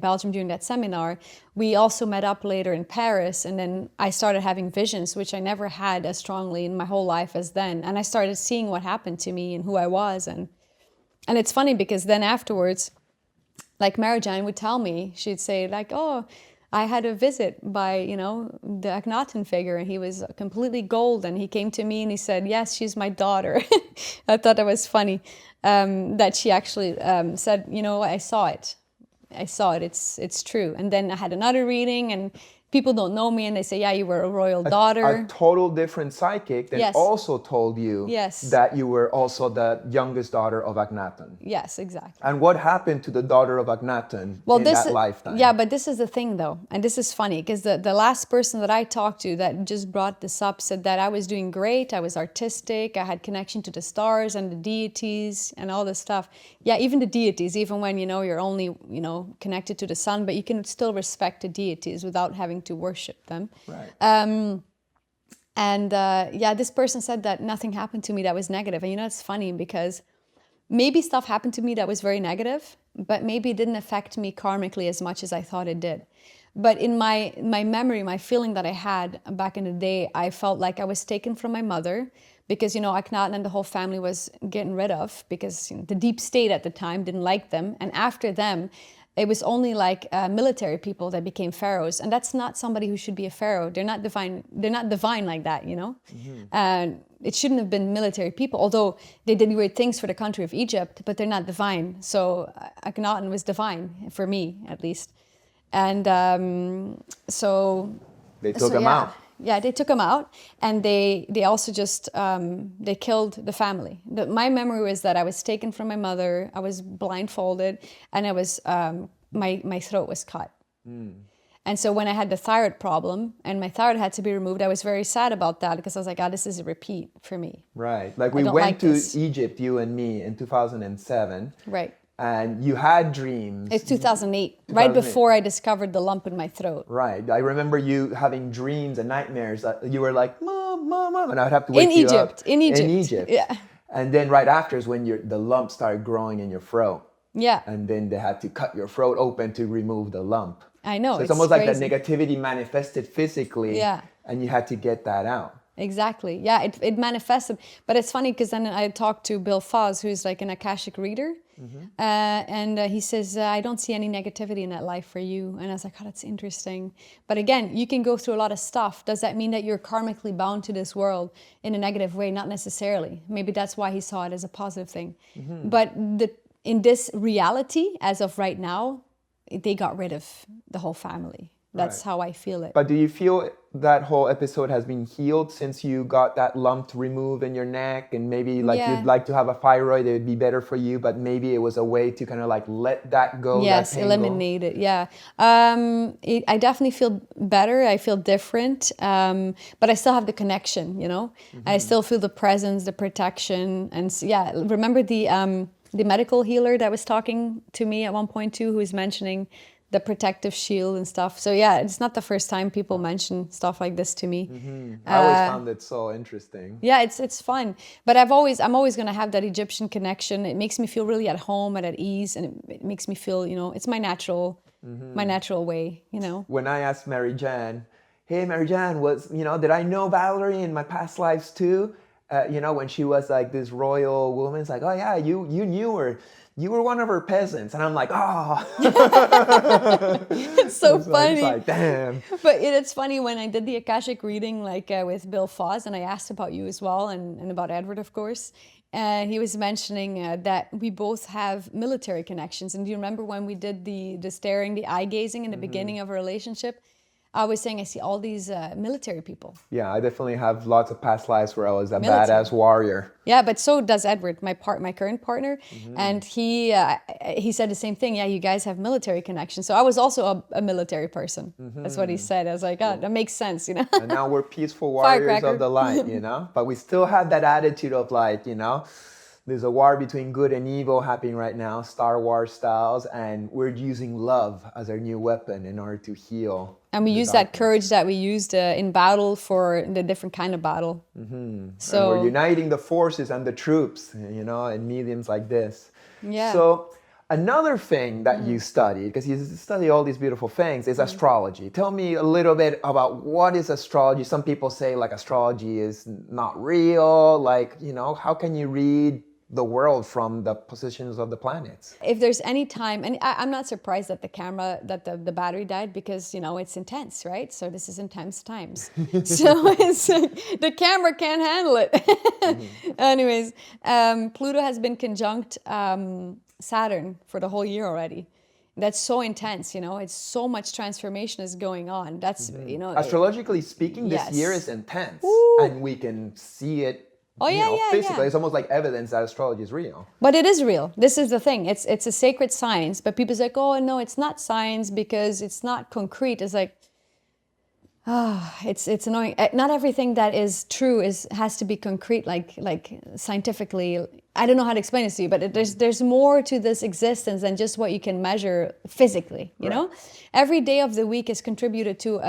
Belgium during that seminar, we also met up later in Paris, and then I started having visions, which I never had as strongly in my whole life as then. And I started seeing what happened to me and who I was. And it's funny, because then afterwards, Mary-Jane would tell me, she'd say oh, I had a visit by, the Akhenaten figure, and he was completely gold, and he came to me and he said, yes, she's my daughter. I thought that was funny, that she actually said, I saw it. It's true. And then I had another reading, and people don't know me, and they say, yeah, you were a royal daughter. A total different psychic that also told you that you were also the youngest daughter of Akhenaten. Yes, exactly. And what happened to the daughter of Akhenaten in that lifetime? Yeah, but this is the thing, though, and this is funny, because the last person that I talked to that just brought this up said that I was doing great, I was artistic, I had connection to the stars and the deities and all this stuff. Yeah, even the deities, even when, you're only, connected to the sun, but you can still respect the deities without having to worship them. Right. This person said that nothing happened to me that was negative. And it's funny, because maybe stuff happened to me that was very negative, but maybe it didn't affect me karmically as much as I thought it did. But in my memory, my feeling that I had back in the day, I felt like I was taken from my mother, because, Akhenaten and the whole family was getting rid of, because the deep state at the time didn't like them. And after them, it was only military people that became pharaohs, and that's not somebody who should be a pharaoh. They're not divine. They're not divine like that, Mm-hmm. And it shouldn't have been military people, although they did great things for the country of Egypt, but they're not divine. So Akhenaten was divine, for me at least. And so they took him out. Yeah, they took him out, and they also just they killed the family. My memory was that I was taken from my mother, I was blindfolded, and I was my throat was cut. And so when I had the thyroid problem and my thyroid had to be removed, I was very sad about that, because I was like, oh, this is a repeat for me. Right. We went to Egypt, you and me, in 2007. Right. And you had dreams. It's 2008, right before I discovered the lump in my throat. Right. I remember you having dreams and nightmares. You were like, Mom, Mom, Mom. And I would have to wake you up. In Egypt. Yeah. And then right after is when the lump started growing in your throat. Yeah. And then they had to cut your throat open to remove the lump. I know. So it's almost crazy. Like that negativity manifested physically. Yeah. And you had to get that out. Exactly. Yeah, it manifested. But it's funny, because then I talked to Bill Foz, who's an Akashic reader. Mm-hmm. And he says, I don't see any negativity in that life for you. And I was like, oh, that's interesting. But again, you can go through a lot of stuff. Does that mean that you're karmically bound to this world in a negative way? Not necessarily. Maybe that's why he saw it as a positive thing. Mm-hmm. But in this reality, as of right now, they got rid of the whole family. That's how I feel it. But do you feel that whole episode has been healed since you got that lump removed in your neck, and maybe you'd like to have a thyroid, it would be better for you, but maybe it was a way to kind of let that go? Yes, eliminate it, yeah. I definitely feel better, I feel different, but I still have the connection, Mm-hmm. I still feel the presence, the protection, and remember the medical healer that was talking to me at one point too, who was mentioning the protective shield and stuff. So it's not the first time people mention stuff like this to me. Mm-hmm. I always found it so interesting. Yeah, it's fun. But I'm always going to have that Egyptian connection. It makes me feel really at home and at ease, and it makes me feel, it's my natural my natural way, you know. When I asked Mary Jan, hey, Mary Jan, did I know Valerie in my past lives too? When she was like this royal woman, it's like, oh yeah, you knew her. You were one of her peasants. And I'm like, oh. It's so funny. It's like, damn. But it's funny when I did the Akashic reading, like with Bill Foss, and I asked about you as well, and about Edward, of course. And he was mentioning that we both have military connections. And do you remember when we did the staring, the eye gazing in the beginning of a relationship? I was saying I see all these military people. Yeah, I definitely have lots of past lives where I was a Military. badass warrior. Yeah, but so does Edward, my current partner, and he said the same thing. Yeah, you guys have military connections. So I was also a military person. That's what he said. I was like, oh, that makes sense, you know. And now we're peaceful warriors Firecracker. of the light, you know. But we still have that attitude of like, there's a war between good and evil happening right now, Star Wars styles, and we're using love as our new weapon in order to heal. And we use that courage that we used in battle for the different kind of battle. So And we're uniting the forces and the troops, in mediums like this. Yeah. So another thing that you study, because you study all these beautiful things, is astrology. Tell me a little bit about what is astrology. Some people say like astrology is not real. Like, how can you read the world from the positions of the planets? if there's any time, and I'm not surprised that the battery died, because it's intense, right? So this is intense times. So it's the camera can't handle it. Anyways, Pluto has been conjunct Saturn for the whole year already. That's so intense, it's so much transformation is going on. That's Astrologically speaking, this Yes. year is intense, Woo. and we can see it. Oh, yeah. Physically. It's almost like evidence that astrology is real. But it is real. This is the thing. It's a sacred science. But people's like, oh no, it's not science because it's not concrete. It's like, it's annoying. Not everything that is true has to be concrete, like scientifically. I don't know how to explain this to you, but there's more to this existence than just what you can measure physically. You know, every day of the week is contributed to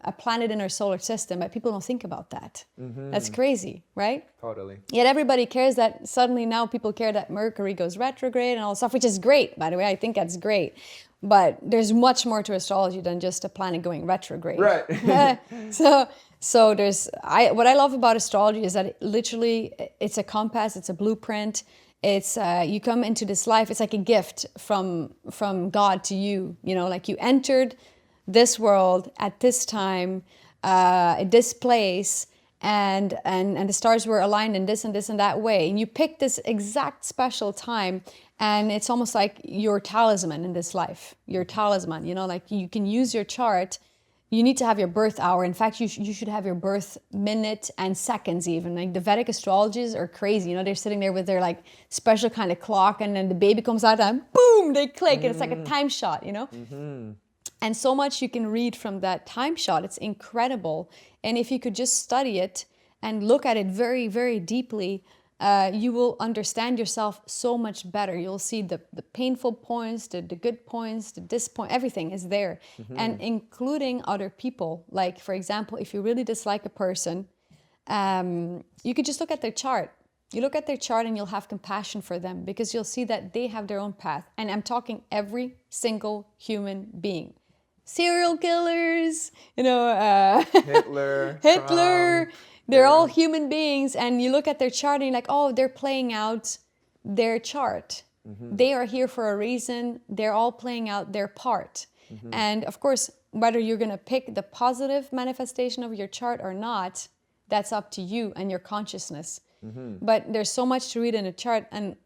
a planet in our solar system, but people don't think about that. That's crazy, right? Totally. Yet everybody cares that suddenly now people care that Mercury goes retrograde and all stuff, which is great, by the way. I think that's great. But there's much more to astrology than just a planet going retrograde. Right. So what I love about astrology is that it's a compass, it's a blueprint. It's you come into this life, it's like a gift from God to you. Like you entered this world at this time, this place, and the stars were aligned in this and this and that way. And you picked this exact special time, and it's almost like your talisman in this life. Your talisman, like you can use your chart. You need to have your birth hour. In fact, you should have your birth minute and seconds even. Like the Vedic astrologers are crazy. They're sitting there with their like special kind of clock, and then the baby comes out and boom, they click. And it's like a time shot, And so much you can read from that time shot. It's incredible. And if you could just study it and look at it very, very deeply, you will understand yourself so much better. You'll see the painful points, the good points, the disappoint, everything is there. And including other people. Like, for example, if you really dislike a person, you could just look at their chart. You look at their chart and you'll have compassion for them, because you'll see that they have their own path. And I'm talking every single human being. Serial killers, Hitler. Trump. They're all human beings, and you look at their chart and you're like, oh, they're playing out their chart. They are here for a reason. They're all playing out their part. And of course, whether you're going to pick the positive manifestation of your chart or not, that's up to you and your consciousness. But there's so much to read in a chart, and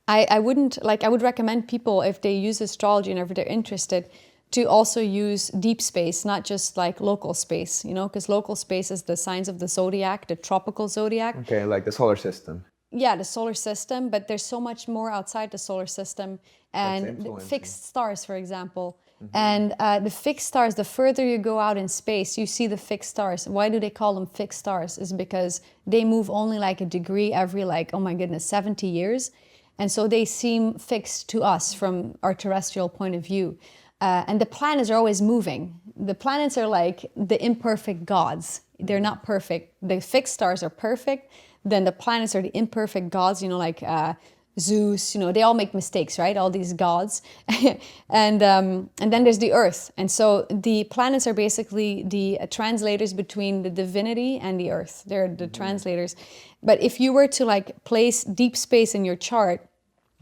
I would recommend people, if they use astrology and if they're interested, to also use deep space, not just like local space, because local space is the signs of the zodiac, the tropical zodiac. Okay, like the solar system. Yeah, the solar system, but there's so much more outside the solar system. And the fixed stars, for example. And the fixed stars, the further you go out in space, you see the fixed stars. Why do they call them fixed stars? Is because they move only like a degree every 70 years. And so they seem fixed to us from our terrestrial point of view. And the planets are always moving. The planets are like the imperfect gods. They're not perfect. The fixed stars are perfect. Then the planets are the imperfect gods, like Zeus, they all make mistakes, right? All these gods. And then there's the earth. And so the planets are basically the translators between the divinity and the earth. They're the translators. But if you were to like place deep space in your chart,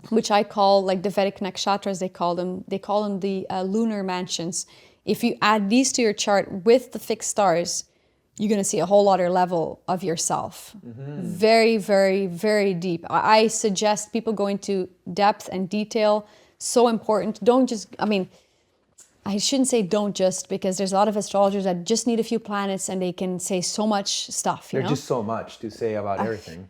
which I call like the Vedic nakshatras, they call them the lunar mansions. If you add these to your chart with the fixed stars, you're going to see a whole other level of yourself. Very, very, very deep. I suggest people go into depth and detail. So important. Don't just, I shouldn't say don't just, because there's a lot of astrologers that just need a few planets and they can say so much stuff. There's just so much to say about everything.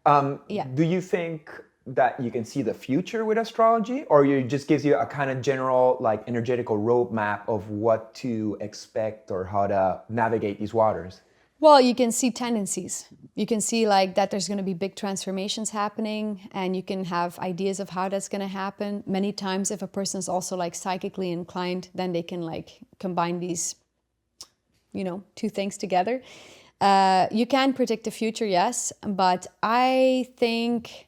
Yeah. Do you think that you can see the future with astrology, or it just gives you a kind of general like energetical roadmap of what to expect or how to navigate these waters? Well, you can see tendencies. You can see like that there's going to be big transformations happening, and you can have ideas of how that's going to happen. Many times if a person is also like psychically inclined, then they can like combine these, two things together. You can predict the future, yes, but I think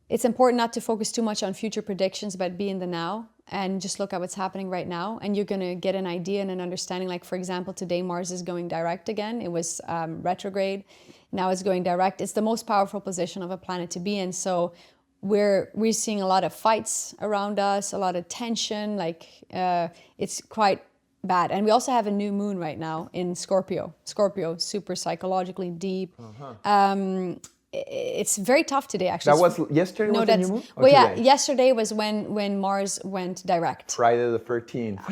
it's important not to focus too much on future predictions, but be in the now and just look at what's happening right now. And you're going to get an idea and an understanding. Like, for example, today Mars is going direct again. It was retrograde. Now it's going direct. It's the most powerful position of a planet to be in. So we're seeing a lot of fights around us, a lot of tension. It's quite bad. And we also have a new moon right now in Scorpio. Scorpio, super psychologically deep. It's very tough today, actually. That was yesterday? No, was the new moon? Or well, yeah, today? yesterday was when Mars went direct. Friday the 13th.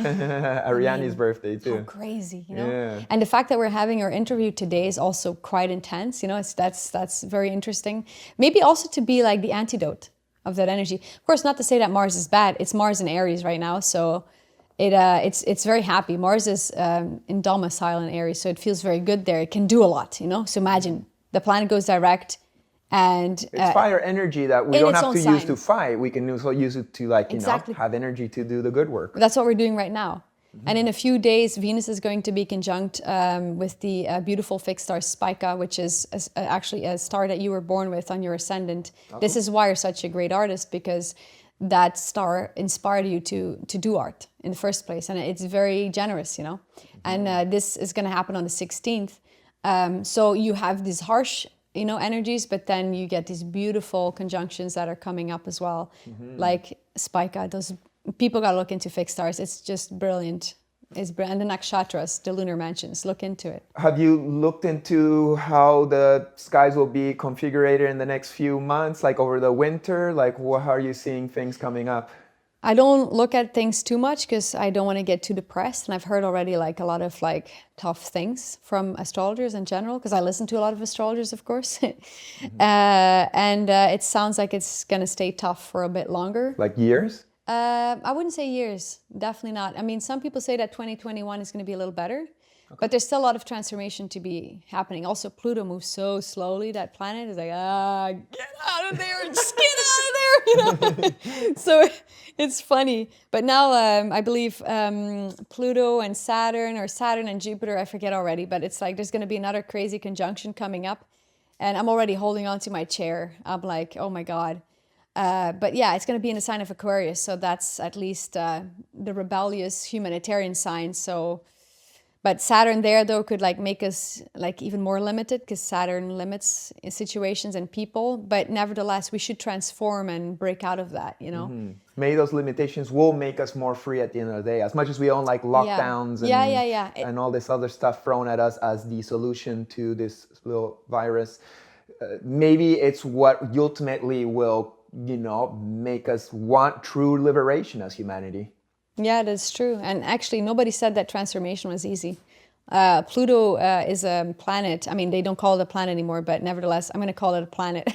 Ariane's birthday too. How crazy, Yeah. And the fact that we're having our interview today is also quite intense. That's very interesting. Maybe also to be like the antidote of that energy. Of course, not to say that Mars is bad. It's Mars in Aries right now, so it's very happy. Mars is in domicile in Aries, so it feels very good there. It can do a lot, So imagine the planet goes direct. And it's fire energy that we in don't its have own to use sign. to fight. We can also use it to Exactly. have energy to do the good work. That's what we're doing right now. And in a few days, Venus is going to be conjunct with the beautiful fixed star Spica, which is actually a star that you were born with on your ascendant. This is why you're such a great artist, because that star inspired you to do art in the first place. And it's very generous, And this is going to happen on the 16th. So you have these harsh energies, but then you get these beautiful conjunctions that are coming up as well. Like Spica, those people got to look into fixed stars. It's just brilliant. It's brilliant. And the nakshatras, the lunar mansions, look into it. Have you looked into how the skies will be configured in the next few months, like over the winter? Like, how are you seeing things coming up? I don't look at things too much because I don't want to get too depressed. And I've heard already like a lot of like tough things from astrologers in general, because I listen to a lot of astrologers, of course. And it sounds like it's going to stay tough for a bit longer. Like years? I wouldn't say years. Definitely not. I mean, some people say that 2021 is going to be a little better. But there's still a lot of transformation to be happening. Also, Pluto moves so slowly. That planet is like, get out of there, just get out of there, So it's funny. But now I believe Pluto and Saturn, or Saturn and Jupiter, I forget already. But it's like there's going to be another crazy conjunction coming up. And I'm already holding on to my chair. I'm like, oh my God. But yeah, it's going to be in the sign of Aquarius. So that's at least the rebellious humanitarian sign. So... But Saturn there, though, could like make us like even more limited, because Saturn limits situations and people. But nevertheless, we should transform and break out of that, Maybe those limitations will make us more free at the end of the day. As much as we don't like lockdowns and all this other stuff thrown at us as the solution to this little virus, maybe it's what ultimately will, make us want true liberation as humanity. Yeah, that's true. And actually, nobody said that transformation was easy. Pluto is a planet. I mean, they don't call it a planet anymore, but nevertheless, I'm going to call it a planet.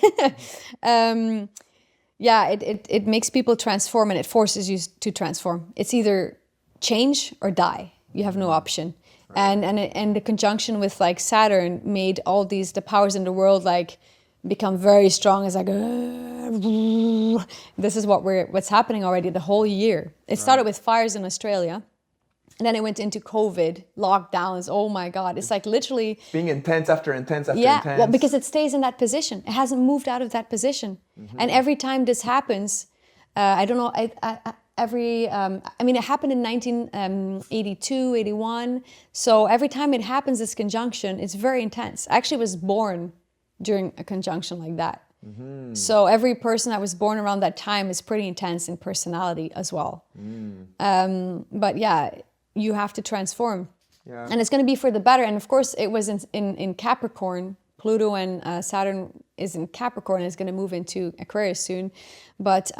It makes people transform, and it forces you to transform. It's either change or die. You have no option. Right. And the conjunction with like Saturn made all the powers in the world like become very strong. It's like this is what's happening already the whole year. It started with fires in Australia, And then it went into COVID, lockdowns. Oh my God. It's like literally. Being intense after intense after Yeah, intense. well, because it stays in that position. It hasn't moved out of that position. And every time this happens, I don't know, it happened in 1982, 81. So every time it happens, this conjunction, it's very intense. I actually was born during a conjunction like that. So every person that was born around that time is pretty intense in personality as well. But yeah, you have to transform. Yeah. And it's going to be for the better. And of course, it was in Capricorn. Pluto and Saturn is in Capricorn and is going to move into Aquarius soon. But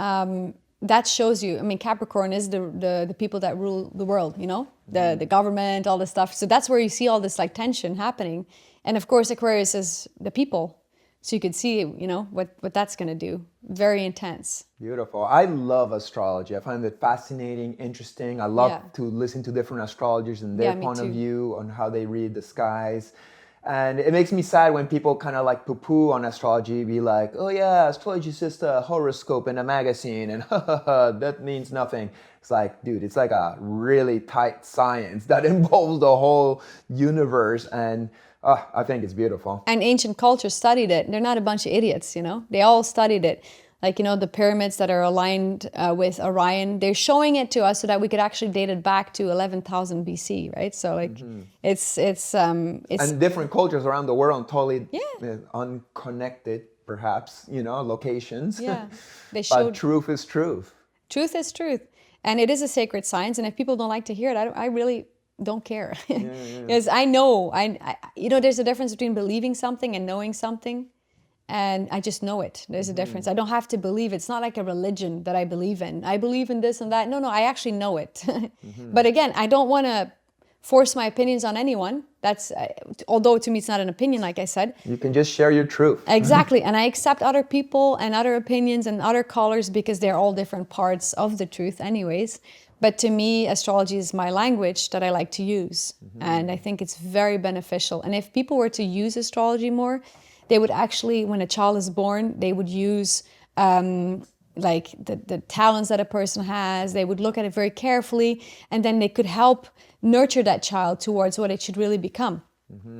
that shows you, I mean, Capricorn is the people that rule the world, you know, the government, all this stuff. So that's where you see all this like tension happening. And of course, Aquarius is the people. So you could see, you know, what that's going to do. Very intense. Beautiful. I love astrology. I find it fascinating, interesting. I love to listen to different astrologers and their point of view on how they read the skies. And it makes me sad when people kind of like poo-poo on astrology, be like, oh yeah, astrology is just a horoscope in a magazine and that means nothing. It's like, dude, it's like a really tight science that involves the whole universe, and I think it's beautiful. And ancient culture studied it. They're not a bunch of idiots, you know? They all studied it. Like, you know, the pyramids that are aligned with Orion, they're showing it to us so that we could actually date it back to 11,000 BC, right? So like, it's and different cultures around the world, totally unconnected, perhaps, you know, locations. Yeah, they showed. But truth is truth. Truth is truth, and it is a sacred science. And if people don't like to hear it, I really don't care, because I know, you know, there's a difference between believing something and knowing something. And I just know it. There's a difference. I don't have to believe. It's not like a religion that I believe in. I believe in this and that. No, I actually know it. But again, I don't want to force my opinions on anyone. That's, although to me it's not an opinion, like I said. You can just share your truth. Exactly. And I accept other people and other opinions and other colors because they're all different parts of the truth anyways. But to me, astrology is my language that I like to use. And I think it's very beneficial. And if people were to use astrology more, they would actually, when a child is born, they would use like the talents that a person has. They would look at it very carefully, and then they could help nurture that child towards what it should really become.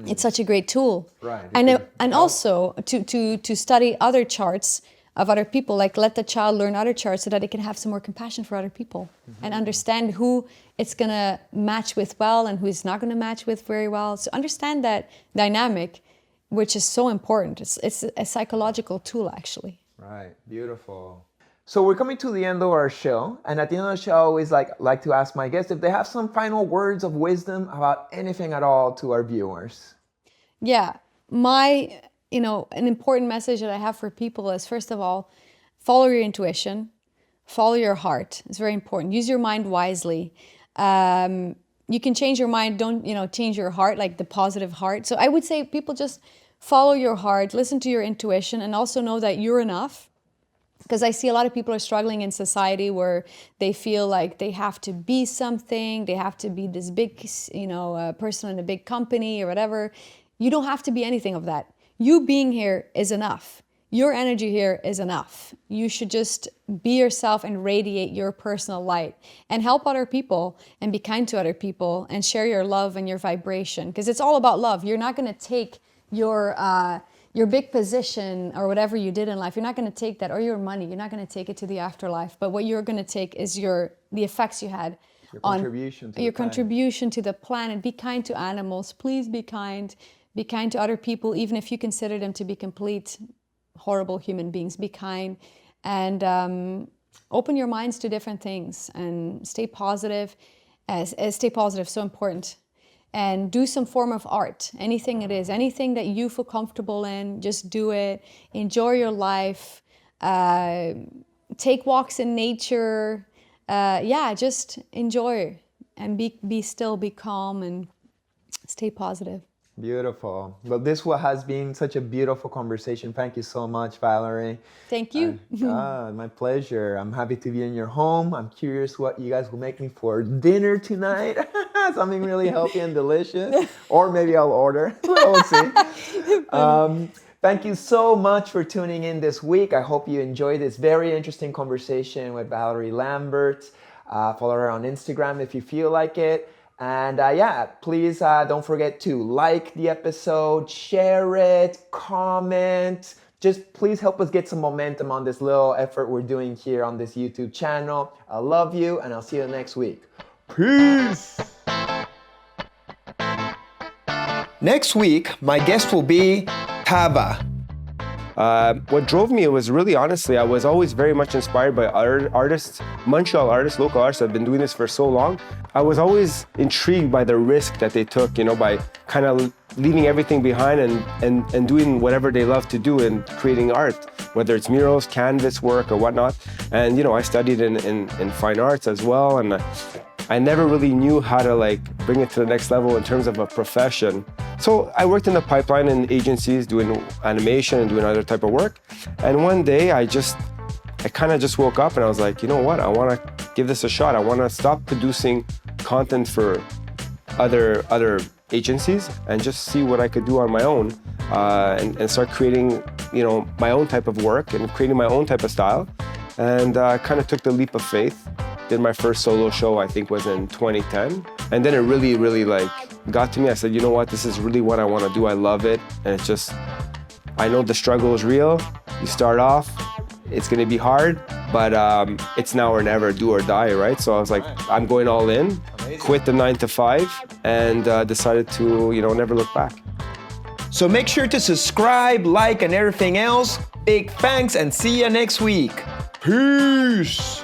It's such a great tool. Right. And also to study other charts of other people, like let the child learn other charts so that it can have some more compassion for other people and understand who it's going to match with well and who it's not going to match with very well. So understand that dynamic, which is so important. It's a psychological tool, actually. Right, beautiful. So we're coming to the end of our show, and at the end of the show, I always like to ask my guests if they have some final words of wisdom about anything at all to our viewers. Yeah, an important message that I have for people is, first of all, follow your intuition, follow your heart. It's very important. Use your mind wisely. You can change your mind, don't, change your heart, like the positive heart. So I would say people just follow your heart, listen to your intuition, and also know that you're enough. Because I see a lot of people are struggling in society where they feel like they have to be something, they have to be this big, person in a big company or whatever. You don't have to be anything of that. You being here is enough. Your energy here is enough. You should just be yourself and radiate your personal light and help other people and be kind to other people and share your love and your vibration, because it's all about love. You're not going to take your big position or whatever you did in life. You're not going to take that, or your money. You're not going to take it to the afterlife. But what you're going to take is the effects you had on your contribution to the planet. Be kind to animals. Please be kind. Be kind to other people, even if you consider them to be complete horrible human beings. Be kind and open your minds to different things and stay positive. Stay positive, so important. And do some form of art, anything it is, anything that you feel comfortable in, just do it. Enjoy your life. Take walks in nature. Just enjoy and be still, be calm, and stay positive. Beautiful. Well, this has been such a beautiful conversation. Thank you so much, Valerie. Thank you. My pleasure. I'm happy to be in your home. I'm curious what you guys will make me for dinner tonight. Something really healthy and delicious. Or maybe I'll order. We'll see. Thank you so much for tuning in this week. I hope you enjoyed this very interesting conversation with Valerie Lambert. Follow her on Instagram if you feel like it. And yeah, please don't forget to like the episode, share it, comment. Just please help us get some momentum on this little effort we're doing here on this YouTube channel. I love you, and I'll see you next week. Peace! Next week, my guest will be Taba. What drove me was really, honestly, I was always very much inspired by artists, Montreal artists, local artists that have been doing this for so long. I was always intrigued by the risk that they took, by kind of leaving everything behind and doing whatever they love to do and creating art, whether it's murals, canvas work, or whatnot. And, I studied in fine arts as well, and I never really knew how to bring it to the next level in terms of a profession. So I worked in the pipeline in agencies doing animation and doing other type of work. And one day I kind of just woke up and I was like, you know what? I want to give this a shot. I want to stop producing content for other agencies and just see what I could do on my own and start creating, my own type of work and creating my own type of style. And I kind of took the leap of faith. Did my first solo show, I think was in 2010. And then it really, really got to me. I said, you know what, this is really what I want to do. I love it. And it's just, I know the struggle is real. You start off, it's going to be hard, but it's now or never, do or die, right? So I was like, I'm going all in, quit the 9 to 5 and decided to, never look back. So make sure to subscribe, like, and everything else. Big thanks and see you next week. Peace!